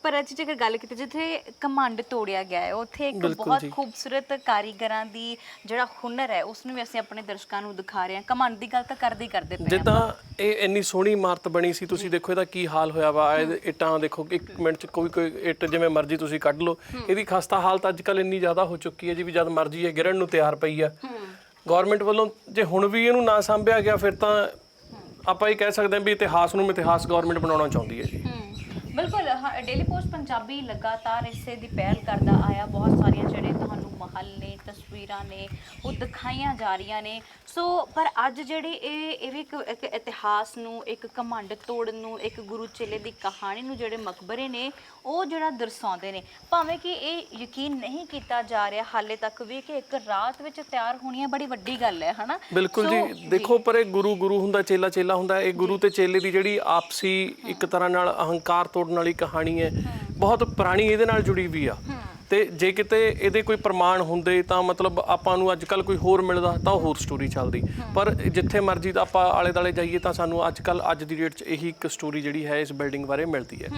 ਪਰ ਅੱਜ ਜੇਕਰ ਗੱਲ ਕੀਤੀ ਜਿੱਥੇ ਘਮੰਡ ਤੋੜਿਆ ਗਿਆ ਹੈ, ਉੱਥੇ ਇੱਕ ਬਹੁਤ ਖੂਬਸੂਰਤ ਕਾਰੀਗਰਾਂ ਦੀ ਜਿਹੜਾ ਹੁਨਰ ਹੈ ਉਸ ਨੂੰ ਵੀ ਅਸੀਂ ਆਪਣੇ ਦਰਸ਼ਕਾਂ ਨੂੰ ਦਿਖਾ ਰਹੇ ਹਾਂ। ਘਮੰਡ ਦੀ ਗੱਲ ਤਾਂ ਕਰਦੇ ਪਏ ਹਾਂ। ਜਿੱਦਾਂ ਇਹ ਇੰਨੀ ਸੋਹਣੀ ਇਮਾਰਤ ਬਣੀ ਸੀ, ਤੁਸੀਂ ਦੇਖੋ ਇਹਦਾ ਕੀ ਹਾਲ ਹੋਇਆ ਵਾ। ਇੱਟਾਂ ਦੇਖੋ, 1 ਮਿੰਟ 'ਚ ਕੋਈ ਇੱਟ ਜਿਵੇਂ ਮਰਜ਼ੀ ਤੁਸੀਂ ਕੱਢ ਲਓ। ਇਹਦੀ ਖਸਤਾ ਹਾਲਤ ਅੱਜ ਕੱਲ੍ਹ ਇੰਨੀ ਜ਼ਿਆਦਾ ਹੋ ਚੁੱਕੀ ਹੈ ਜੀ ਵੀ ਜਦ ਮਰਜ਼ੀ ਇਹ ਗਿਰਨ ਨੂੰ ਤਿਆਰ ਪਈ ਆ। ਗੌਰਮੈਂਟ ਵੱਲੋਂ ਜੇ ਹੁਣ ਵੀ ਇਹਨੂੰ ਨਾ ਸਾਂਭਿਆ ਗਿਆ, ਫਿਰ ਤਾਂ ਆਪਾਂ ਇਹ ਕਹਿ ਸਕਦੇ ਹਾਂ ਵੀ ਇਤਿਹਾਸ ਨੂੰ ਮਿਥਿਹਾਸ ਗੌਰਮੈਂਟ ਬਣਾਉਣਾ ਚਾਹੁੰਦੀ ਹੈ ਜੀ। ਬਿਲਕੁਲ, ਹਾਂ। ਡੇਲੀ ਪੋਸਟ ਪੰਜਾਬੀ ਲਗਾਤਾਰ ਇਸੇ ਦੀ ਪਹਿਲ ਕਰਦਾ ਆਇਆ। ਬਹੁਤ ਸਾਰੀਆਂ ਜਿਹੜੇ ਤੁਹਾਨੂੰ ਮਹੱਲ ਨੇ, ਤਸਵੀਰਾਂ ਨੇ, ਉਹ ਦਿਖਾਈਆਂ ਜਾ ਰਹੀਆਂ ਨੇ। ਸੋ ਪਰ ਅੱਜ ਜਿਹੜੀ ਇਹ ਵੀ ਇੱਕ ਇਤਿਹਾਸ ਨੂੰ, ਇੱਕ ਘਮੰਡ ਤੋੜਨ ਨੂੰ, ਇੱਕ ਗੁਰੂ ਚੇਲੇ ਦੀ ਕਹਾਣੀ ਨੂੰ ਜਿਹੜੇ ਮਕਬਰੇ ਨੇ ਉਹ ਜਿਹੜਾ ਦਰਸਾਉਂਦੇ ਨੇ। ਭਾਵੇਂ ਕਿ ਇਹ ਯਕੀਨ ਨਹੀਂ ਕੀਤਾ ਜਾ ਰਿਹਾ ਹਾਲੇ ਤੱਕ ਵੀ ਕਿ ਇੱਕ ਰਾਤ ਵਿੱਚ ਤਿਆਰ ਹੋਣੀ ਹੈ, ਬੜੀ ਵੱਡੀ ਗੱਲ ਹੈ, ਹਨਾ। ਬਿਲਕੁਲ ਜੀ। ਦੇਖੋ, ਪਰ ਇਹ ਗੁਰੂ ਹੁੰਦਾ, ਚੇਲਾ ਹੁੰਦਾ। ਇਹ ਗੁਰੂ ਤੇ ਚੇਲੇ ਦੀ ਜਿਹੜੀ ਆਪਸੀ ਇੱਕ ਤਰ੍ਹਾਂ ਨਾਲ ਅਹੰਕਾਰ ਤੋੜਨ ਵਾਲੀ ਕਹਾਣੀ ਹੈ, ਬਹੁਤ ਪੁਰਾਣੀ ਇਹਦੇ ਨਾਲ ਜੁੜੀ ਵੀ ਆ। ਤੇ ਜੇ ਕਿਤੇ ਇਹਦੇ ਕੋਈ ਪ੍ਰਮਾਣ ਹੁੰਦੇ ਤਾਂ ਮਤਲਬ ਆਪਾਂ ਨੂੰ ਅੱਜ ਕੱਲ੍ਹ ਕੋਈ ਹੋਰ ਮਿਲਦਾ ਤਾਂ ਉਹ ਹੋਰ ਸਟੋਰੀ ਚੱਲਦੀ। ਪਰ ਜਿੱਥੇ ਮਰਜ਼ੀ ਤਾਂ ਆਪਾਂ ਆਲੇ ਦੁਆਲੇ ਜਾਈਏ ਤਾਂ ਸਾਨੂੰ ਅੱਜ ਦੀ ਡੇਟ 'ਚ ਇਹੀ ਇੱਕ ਸਟੋਰੀ ਜਿਹੜੀ ਹੈ ਇਸ ਬਿਲਡਿੰਗ ਬਾਰੇ ਮਿਲਦੀ ਹੈ।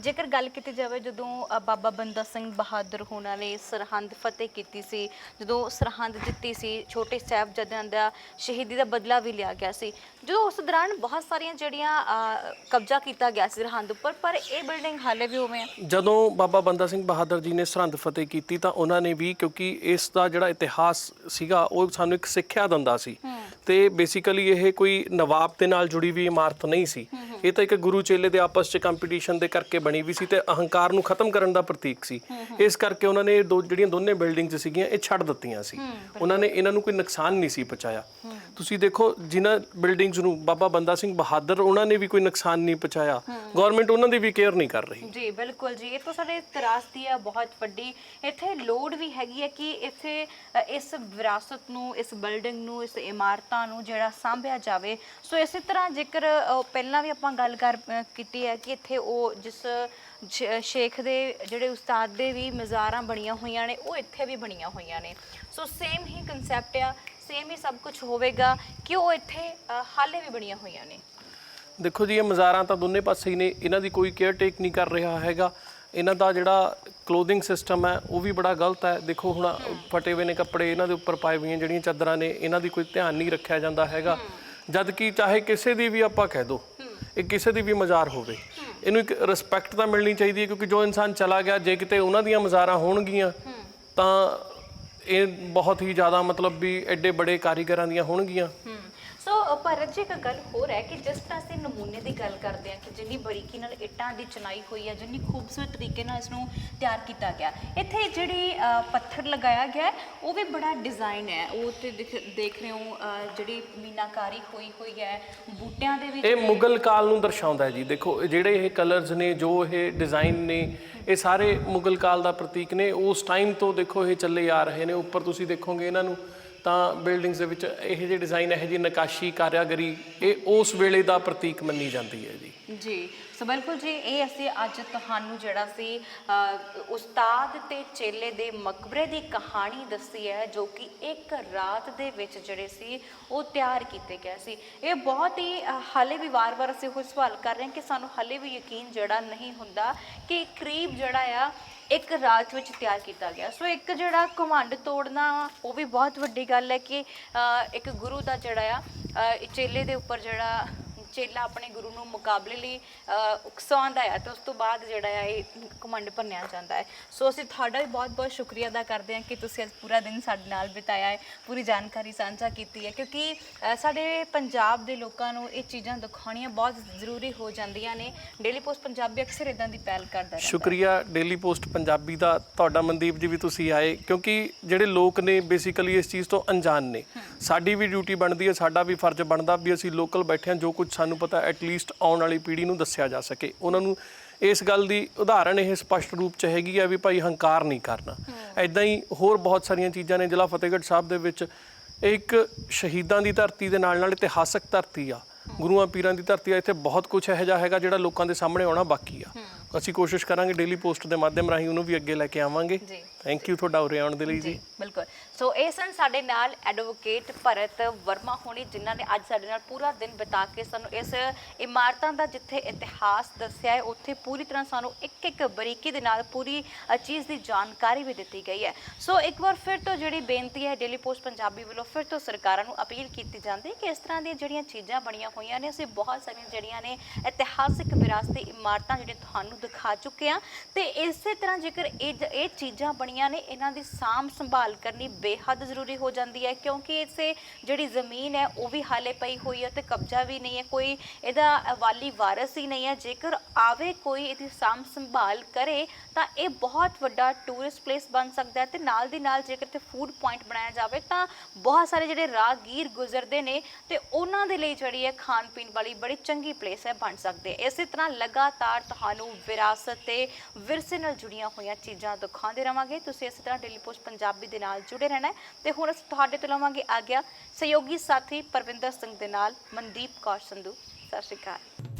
ਜੇਕਰ ਗੱਲ ਕੀਤੀ ਜਾਵੇ, ਜਦੋਂ ਬਾਬਾ ਬੰਦਾ ਸਿੰਘ ਬਹਾਦਰ ਹੋਣਾ ਨੇ ਸਰਹੰਦ ਫਤਿਹ ਕੀਤੀ ਸੀ, ਜਦੋਂ ਸਰਹੰਦ ਜਿੱਤੀ ਸੀ, ਛੋਟੇ ਸਾਹਿਬਜ਼ਾਦਿਆਂ ਦਾ ਸ਼ਹੀਦੀ ਦਾ ਬਦਲਾ ਵੀ ਲਿਆ ਗਿਆ ਸੀ, ਜਦੋਂ ਉਸ ਦੌਰਾਨ ਬਹੁਤ ਸਾਰੀਆਂ ਜਿਹੜੀਆਂ ਕਬਜ਼ਾ ਕੀਤਾ ਗਿਆ ਸੀ ਸਰਹੰਦ ਉੱਪਰ, ਪਰ ਇਹ ਬਿਲਡਿੰਗ ਹਾਲੇ ਵੀ ਉਵੇਂ ਆ। ਜਦੋਂ ਬਾਬਾ ਬੰਦਾ ਸਿੰਘ ਬਹਾਦਰ ਜੀ ਨੇ ਸਰਹੰਦ ਫਤਿਹ ਕੀਤੀ ਤਾਂ ਉਹਨਾਂ ਨੇ ਵੀ, ਕਿਉਂਕਿ ਇਸ ਦਾ ਜਿਹੜਾ ਇਤਿਹਾਸ ਸੀਗਾ ਉਹ ਸਾਨੂੰ ਇੱਕ ਸਿੱਖਿਆ ਦਿੰਦਾ ਸੀ। ਤੇ ਬੇਸਿਕਲੀ ਇਹ ਕੋਈ ਨਵਾਬ ਦੇ ਨਾਲ ਜੁੜੀ ਵੀ ਇਮਾਰਤ ਨਹੀਂ ਸੀ। ਇਹ ਤਾਂ ਇੱਕ ਗੁਰੂ ਚੇਲੇ ਦੇ ਆਪਸ 'ਚ ਕੰਪੀਟੀਸ਼ਨ ਦੇ ਕਰਕੇ ਬਣੀ ਵੀ ਸੀ ਤੇ ਅਹੰਕਾਰ ਨੂੰ ਖਤਮ ਕਰਨ ਦਾ ਪ੍ਰਤੀਕ ਸੀ। ਇਸ ਕਰਕੇ ਉਹਨਾਂ ਨੇ ਜਿਹੜੀਆਂ ਦੋਨੇ ਬਿਲਡਿੰਗਸ ਸੀਗੀਆਂ ਇਹ ਛੱਡ ਦਿੱਤੀਆਂ ਸੀ। ਉਹਨਾਂ ਨੇ ਇਹਨਾਂ ਨੂੰ ਕੋਈ ਨੁਕਸਾਨ ਨਹੀਂ ਸੀ ਪਹੁੰਚਾਇਆ। ਤੁਸੀਂ ਦੇਖੋ ਜਿਨ੍ਹਾਂ ਬਿਲਡਿੰਗਸ ਨੂੰ ਬਾਬਾ ਬੰਦਾ ਸਿੰਘ ਬਹਾਦਰ ਉਹਨਾਂ ਨੇ ਵੀ ਕੋਈ ਨੁਕਸਾਨ ਨਹੀਂ ਪਹੁੰਚਾਇਆ। ਗਵਰਨਮੈਂਟ ਉਹਨਾਂ ਦੀ ਵੀ ਕੇਅਰ ਨਹੀਂ ਕਰ ਰਹੀ। ਜੀ ਬਿਲਕੁਲ ਜੀ, ਇਹ ਤਾਂ ਸਾਡੇ ਤਰਾਸਦੀ ਆ ਬਹੁਤ ਵੱਡੀ। ਇੱਥੇ ਲੋੜ ਵੀ ਹੈਗੀ ਹੈ ਕਿ ਇੱਥੇ ਇਸ ਵਿਰਾਸਤ ਨੂੰ, ਇਸ ਬਿਲਡਿੰਗ ਨੂੰ, ਇਸ ਇਮਾਰਤਾਂ ਨੂੰ ਜਿਹੜਾ ਸਾਂਭਿਆ ਜਾਵੇ। ਸੋ ਇਸੇ ਤਰ੍ਹਾਂ ਜੇਕਰ ਪਹਿਲਾਂ ਵੀ ਆਪਾਂ ਗੱਲ ਕੀਤੀ ਹੈ ਕਿ ਇੱਥੇ ਉਹ ਜਿਸ ਸ਼ੇਖ ਦੇ ਜਿਹੜੇ ਉਸਤਾਦ ਦੇ ਵੀ ਮਜ਼ਾਰਾਂ ਬਣੀਆਂ ਹੋਈਆਂ ਨੇ ਉਹ ਇੱਥੇ ਵੀ ਬਣੀਆਂ ਹੋਈਆਂ ਨੇ। ਸੋ ਸੇਮ ਹੀ ਕਨਸੈਪਟ ਆ, ਸੇਮ ਹੀ ਸਭ ਕੁਝ ਹੋਵੇਗਾ ਕਿ ਉਹ ਇੱਥੇ ਹਾਲੇ ਵੀ ਬਣੀਆਂ ਹੋਈਆਂ ਨੇ। ਦੇਖੋ ਜੀ ਇਹ ਮਜ਼ਾਰਾਂ ਤਾਂ ਦੋਨੇ ਪਾਸੇ ਹੀ ਨੇ, ਇਹਨਾਂ ਦੀ ਕੋਈ ਕੇਅਰ ਟੇਕ ਨਹੀਂ ਕਰ ਰਿਹਾ ਹੈਗਾ। ਇਹਨਾਂ ਦਾ ਜਿਹੜਾ ਕਲੋਥਿੰਗ ਸਿਸਟਮ ਹੈ ਉਹ ਵੀ ਬੜਾ ਗਲਤ ਹੈ। ਦੇਖੋ ਹੁਣ ਫਟੇ ਹੋਏ ਨੇ ਕੱਪੜੇ ਇਹਨਾਂ ਦੇ ਉੱਪਰ ਪਾਏ ਹੋਈਆਂ ਜਿਹੜੀਆਂ ਚਾਦਰਾਂ ਨੇ, ਇਹਨਾਂ ਦੀ ਕੋਈ ਧਿਆਨ ਨਹੀਂ ਰੱਖਿਆ ਜਾਂਦਾ ਹੈਗਾ। ਜਦ ਕਿ ਚਾਹੇ ਕਿਸੇ ਦੀ ਵੀ ਆਪਾਂ ਕਹਿ ਦੋ, ਇਹ ਕਿਸੇ ਦੀ ਵੀ ਮਜ਼ਾਰ ਹੋਵੇ, ਇਹਨੂੰ ਇੱਕ ਰਿਸਪੈਕਟ ਤਾਂ ਮਿਲਣੀ ਚਾਹੀਦੀ ਹੈ। ਕਿਉਂਕਿ ਜੋ ਇਨਸਾਨ ਚਲਾ ਗਿਆ, ਜੇ ਕਿਤੇ ਉਹਨਾਂ ਦੀਆਂ ਮਜ਼ਾਰਾਂ ਹੋਣਗੀਆਂ ਤਾਂ ਇਹ ਬਹੁਤ ਹੀ ਜ਼ਿਆਦਾ ਮਤਲਬ ਵੀ ਐਡੇ ਬੜੇ ਕਾਰੀਗਰਾਂ ਦੀਆਂ ਹੋਣਗੀਆਂ। ਸੋ ਭਰਤ ਜੀ ਇੱਕ ਗੱਲ ਹੋਰ ਹੈ ਕਿ ਜਿਸ ਤਰ੍ਹਾਂ ਅਸੀਂ ਨਮੂਨੇ ਦੀ ਗੱਲ ਕਰਦੇ ਹਾਂ ਕਿ ਜਿੰਨੀ ਬਰੀਕੀ ਨਾਲ ਇੱਟਾਂ ਦੀ ਚਨਾਈ ਹੋਈ ਹੈ, ਜਿੰਨੀ ਖੂਬਸੂਰਤ ਤਰੀਕੇ ਨਾਲ ਇਸ ਨੂੰ ਤਿਆਰ ਕੀਤਾ ਗਿਆ, ਇੱਥੇ ਜਿਹੜੀ ਪੱਥਰ ਲਗਾਇਆ ਗਿਆ ਉਹ ਵੀ ਬੜਾ ਡਿਜ਼ਾਈਨ ਹੈ। ਉਹ ਤੇ ਦੇਖ ਰਹੇ ਹੋ ਜਿਹੜੀ ਮੀਨਾਕਾਰੀ ਹੋਈ ਹੈ ਬੂਟਿਆਂ ਦੇ ਵਿੱਚ, ਇਹ ਮੁਗਲ ਕਾਲ ਨੂੰ ਦਰਸਾਉਂਦਾ ਹੈ ਜੀ। ਦੇਖੋ ਜਿਹੜੇ ਇਹ ਕਲਰਸ ਨੇ, ਜੋ ਇਹ ਡਿਜ਼ਾਈਨ ਨੇ, ਇਹ ਸਾਰੇ ਮੁਗਲ ਕਾਲ ਦਾ ਪ੍ਰਤੀਕ ਨੇ। ਉਸ ਟਾਈਮ ਤੋਂ ਦੇਖੋ ਇਹ ਚੱਲੇ ਆ ਰਹੇ ਨੇ। ਉੱਪਰ ਤੁਸੀਂ ਦੇਖੋਗੇ ਇਹਨਾਂ ਨੂੰ ਤਾਂ ਬਿਲਡਿੰਗਸ ਦੇ ਵਿੱਚ ਇਹੋ ਜਿਹੇ ਡਿਜ਼ਾਈਨ, ਇਹੋ ਜਿਹੀ ਨਕਾਸ਼ੀ, ਕਾਰੀਗਰੀ, ਇਹ ਉਸ ਵੇਲੇ ਦਾ ਪ੍ਰਤੀਕ ਮੰਨੀ ਜਾਂਦੀ ਹੈ ਜੀ। ਸੋ ਬਿਲਕੁਲ ਜੀ, ਇਹ ਅਸੀਂ ਅੱਜ ਤੁਹਾਨੂੰ ਜਿਹੜਾ ਸੀ ਉਸਤਾਦ ਤੇ ਚੇਲੇ ਦੇ ਮਕਬਰੇ ਦੀ ਕਹਾਣੀ ਦੱਸੀ ਹੈ, ਜੋ ਕਿ ਇੱਕ ਰਾਤ ਦੇ ਵਿੱਚ ਜਿਹੜੇ ਸੀ ਉਹ ਤਿਆਰ ਕੀਤੇ ਗਏ ਸੀ। ਇਹ ਬਹੁਤ ਹੀ ਹਾਲੇ ਵੀ ਵਾਰ-ਵਾਰ ਅਸੀਂ ਉਹ ਸਵਾਲ ਕਰ ਰਹੇ ਹਾਂ ਕਿ ਸਾਨੂੰ ਹਾਲੇ ਵੀ ਯਕੀਨ ਜਿਹੜਾ ਨਹੀਂ ਹੁੰਦਾ ਕਿ ਕਰੀਬ ਜਿਹੜਾ ਆ ਇੱਕ ਰਾਤ ਵਿੱਚ ਤਿਆਰ ਕੀਤਾ ਗਿਆ। ਸੋ ਇੱਕ ਜਿਹੜਾ ਘਮੰਡ ਤੋੜਨਾ ਉਹ ਵੀ ਬਹੁਤ ਵੱਡੀ ਗੱਲ ਹੈ ਕਿ ਇੱਕ ਗੁਰੂ ਦਾ ਜਿਹੜਾ ਆ ਚੇਲੇ ਦੇ ਉੱਪਰ ਜਿਹੜਾ ਚੇਲਾ ਆਪਣੇ ਗੁਰੂ ਨੂੰ ਮੁਕਾਬਲੇ ਲਈ ਉਕਸਾਉਂਦਾ ਹੈ ਤੇ ਉਸ ਤੋਂ ਬਾਅਦ ਜਿਹੜਾ ਹੈ ਇਹ ਘਮੰਡ ਭੰਨਿਆ ਜਾਂਦਾ ਹੈ। ਸੋ ਅਸੀਂ ਤੁਹਾਡਾ ਵੀ ਬਹੁਤ ਬਹੁਤ ਸ਼ੁਕਰੀਆ ਅਦਾ ਕਰਦੇ ਹਾਂ ਕਿ ਤੁਸੀਂ ਅੱਜ ਪੂਰਾ ਦਿਨ ਸਾਡੇ ਨਾਲ ਬਿਤਾਇਆ ਹੈ, ਪੂਰੀ ਜਾਣਕਾਰੀ ਸਾਂਝਾ ਕੀਤੀ ਹੈ, ਕਿਉਂਕਿ ਸਾਡੇ ਪੰਜਾਬ ਦੇ ਲੋਕਾਂ ਨੂੰ ਇਹ ਚੀਜ਼ਾਂ ਦਿਖਾਉਣੀਆਂ ਬਹੁਤ ਜ਼ਰੂਰੀ ਹੋ ਜਾਂਦੀਆਂ ਨੇ। ਡੇਲੀ ਪੋਸਟ ਪੰਜਾਬੀ ਅਕਸਰ ਇਦਾਂ ਦੀ ਪਹਿਲ ਕਰਦਾ ਹੈ। ਸ਼ੁਕਰੀਆ ਡੇਲੀ ਪੋਸਟ ਪੰਜਾਬੀ ਦਾ ਤੁਹਾਡਾ, ਮਨਦੀਪ ਜੀ ਵੀ ਤੁਸੀਂ ਆਏ, ਕਿਉਂਕਿ ਜਿਹੜੇ ਲੋਕ ਨੇ ਬੇਸਿਕਲੀ ਇਸ ਚੀਜ਼ ਤੋਂ ਅਣਜਾਣ ਨੇ। ਸਾਡੀ ਵੀ ਡਿਊਟੀ ਬਣਦੀ ਹੈ, ਸਾਡਾ ਵੀ ਫਰਜ਼ ਬਣਦਾ ਵੀ ਅਸੀਂ ਲੋਕਲ ਬੈਠੇ ਹਾਂ, ਜੋ ਕੁਝ ਸਾਨੂੰ ਪਤਾ ਐਟਲੀਸਟ ਆਉਣ ਵਾਲੀ ਪੀੜ੍ਹੀ ਨੂੰ ਦੱਸਿਆ ਜਾ ਸਕੇ। ਉਹਨਾਂ ਨੂੰ ਇਸ ਗੱਲ ਦੀ ਉਦਾਹਰਣ ਇਹ ਸਪਸ਼ਟ ਰੂਪ 'ਚ ਹੈਗੀ ਆ ਵੀ ਭਾਈ ਹੰਕਾਰ ਨਹੀਂ ਕਰਨਾ। ਐਦਾਂ ਹੀ ਹੋਰ ਬਹੁਤ ਸਾਰੀਆਂ ਚੀਜ਼ਾਂ ਨੇ। ਜ਼ਿਲ੍ਹਾ ਫਤਿਹਗੜ੍ਹ ਸਾਹਿਬ ਦੇ ਵਿੱਚ ਇੱਕ ਸ਼ਹੀਦਾਂ ਦੀ ਧਰਤੀ ਦੇ ਨਾਲ ਨਾਲ ਇਤਿਹਾਸਕ ਧਰਤੀ ਆ, ਗੁਰੂਆਂ ਪੀਰਾਂ ਦੀ ਧਰਤੀ ਆ। ਇੱਥੇ ਬਹੁਤ ਕੁਝ ਇਹੋ ਜਿਹਾ ਹੈਗਾ ਜਿਹੜਾ ਲੋਕਾਂ ਦੇ ਸਾਹਮਣੇ ਆਉਣਾ ਬਾਕੀ ਆ। ਅਸੀਂ ਕੋਸ਼ਿਸ਼ ਕਰਾਂਗੇ ਡੇਲੀ ਪੋਸਟ ਦੇ ਮਾਧਿਅਮ ਰਾਹੀਂ ਉਹਨੂੰ ਵੀ ਅੱਗੇ ਲੈ ਕੇ ਆਵਾਂਗੇ। ਥੈਂਕ ਯੂ ਤੁਹਾਡਾ ਉਰੇ ਆਉਣ ਦੇ ਲਈ ਜੀ। ਬਿਲਕੁਲ। ਸੋ ਇਹ ਸਨ ਸਾਡੇ ਨਾਲ ਐਡਵੋਕੇਟ ਭਰਤ ਵਰਮਾ ਹੋਣੀ, ਜਿਨ੍ਹਾਂ ਨੇ ਅੱਜ ਸਾਡੇ ਨਾਲ ਪੂਰਾ ਦਿਨ ਬਿਤਾ ਕੇ ਸਾਨੂੰ ਇਸ ਇਮਾਰਤਾਂ ਦਾ ਜਿੱਥੇ ਇਤਿਹਾਸ ਦੱਸਿਆ ਹੈ, ਉੱਥੇ ਪੂਰੀ ਤਰ੍ਹਾਂ ਸਾਨੂੰ ਇੱਕ ਇੱਕ ਬਰੀਕੀ ਦੇ ਨਾਲ ਪੂਰੀ ਚੀਜ਼ ਦੀ ਜਾਣਕਾਰੀ ਵੀ ਦਿੱਤੀ ਗਈ ਹੈ। ਸੋ ਇੱਕ ਵਾਰ ਫਿਰ ਤੋਂ ਜਿਹੜੀ ਬੇਨਤੀ ਹੈ ਡੇਲੀ ਪੋਸਟ ਪੰਜਾਬੀ ਵੱਲੋਂ ਫਿਰ ਤੋਂ ਸਰਕਾਰਾਂ ਨੂੰ ਅਪੀਲ ਕੀਤੀ ਜਾਂਦੀ ਹੈ ਕਿ ਇਸ ਤਰ੍ਹਾਂ ਦੀਆਂ ਜਿਹੜੀਆਂ ਚੀਜ਼ਾਂ ਬਣੀਆਂ ਹੋਈਆਂ ਨੇ, ਅਸੀਂ ਬਹੁਤ ਸਾਰੀਆਂ ਜਿਹੜੀਆਂ ਨੇ ਇਤਿਹਾਸਿਕ ਵਿਰਾਸਤੀ ਇਮਾਰਤਾਂ ਜਿਹੜੀਆਂ ਤੁਹਾਨੂੰ ਦਿਖਾ ਚੁੱਕੇ ਹਾਂ, ਤੇ ਇਸੇ ਤਰ੍ਹਾਂ ਜੇਕਰ ਇਹ ਚੀਜ਼ਾਂ ਬਣੀਆਂ ਨੇ, ਇਹਨਾਂ ਦੀ ਸਾਂਭ ਸੰਭਾਲ ਕਰਨੀ ਬੇਹੱਦ ਜ਼ਰੂਰੀ ਹੋ ਜਾਂਦੀ ਹੈ, ਕਿਉਂਕਿ ਇਸੇ ਜਿਹੜੀ ਜ਼ਮੀਨ ਹੈ ਉਹ ਵੀ ਹਾਲੇ ਪਈ ਹੋਈ ਹੈ ਤੇ ਕਬਜ਼ਾ ਵੀ ਨਹੀਂ ਹੈ, ਕੋਈ ਇਹਦਾ ਵਾਲੀ ਵਾਰਸ ਹੀ ਨਹੀਂ ਹੈ। ਜੇਕਰ ਆਵੇ ਕੋਈ ਇਹਦੀ ਸਾਂਭ ਸੰਭਾਲ ਕਰੇ ਤਾਂ ਇਹ ਬਹੁਤ ਵੱਡਾ ਟੂਰਿਸਟ ਪਲੇਸ ਬਣ ਸਕਦਾ ਹੈ, ਤੇ ਨਾਲ ਦੀ ਨਾਲ ਜੇਕਰ ਤੇ ਫੂਡ ਪੁਆਇੰਟ ਬਣਾਇਆ ਜਾਵੇ ਤਾਂ ਬਹੁਤ ਸਾਰੇ ਜਿਹੜੇ ਰਾਹਗੀਰ ਗੁਜ਼ਰਦੇ ਨੇ ਤੇ ਉਹਨਾਂ ਦੇ ਲਈ ਜਿਹੜੀ ਹੈ ਖਾਣ ਪੀਣ ਵਾਲੀ ਬੜੀ ਚੰਗੀ ਪਲੇਸ ਹੈ ਬਣ ਸਕਦੇ। ਇਸੇ ਤਰ੍ਹਾਂ ਲਗਾਤਾਰ ਤੁਹਾਨੂੰ ਵਿਰਾਸਤ ਤੇ ਵਿਰਸੇ ਨਾਲ ਜੁੜੀਆਂ ਹੋਈਆਂ ਚੀਜ਼ਾਂ ਦਿਖਾਉਂਦੇ ਰਵਾਂਗੇ। ਤੁਸੀਂ ਇਸੇ ਤਰ੍ਹਾਂ ਡੇਲੀ ਪੋਸਟ ਪੰਜਾਬੀ ਦੇ ਨਾਲ ਜੁੜੇ ਰਹਿਣਾ ਹੈ। ਤੇ ਹੁਣ ਅਸੀਂ ਤੁਹਾਡੇ ਤੋਂ ਲਵਾਂਗੇ ਆਗਿਆ। ਸਹਿਯੋਗੀ ਸਾਥੀ ਪਰਵਿੰਦਰ ਸਿੰਘ ਦੇ ਨਾਲ ਮਨਦੀਪ ਕੌਰ ਸੰਧੂ। ਸਤਿ ਸ਼੍ਰੀ ਅਕਾਲ।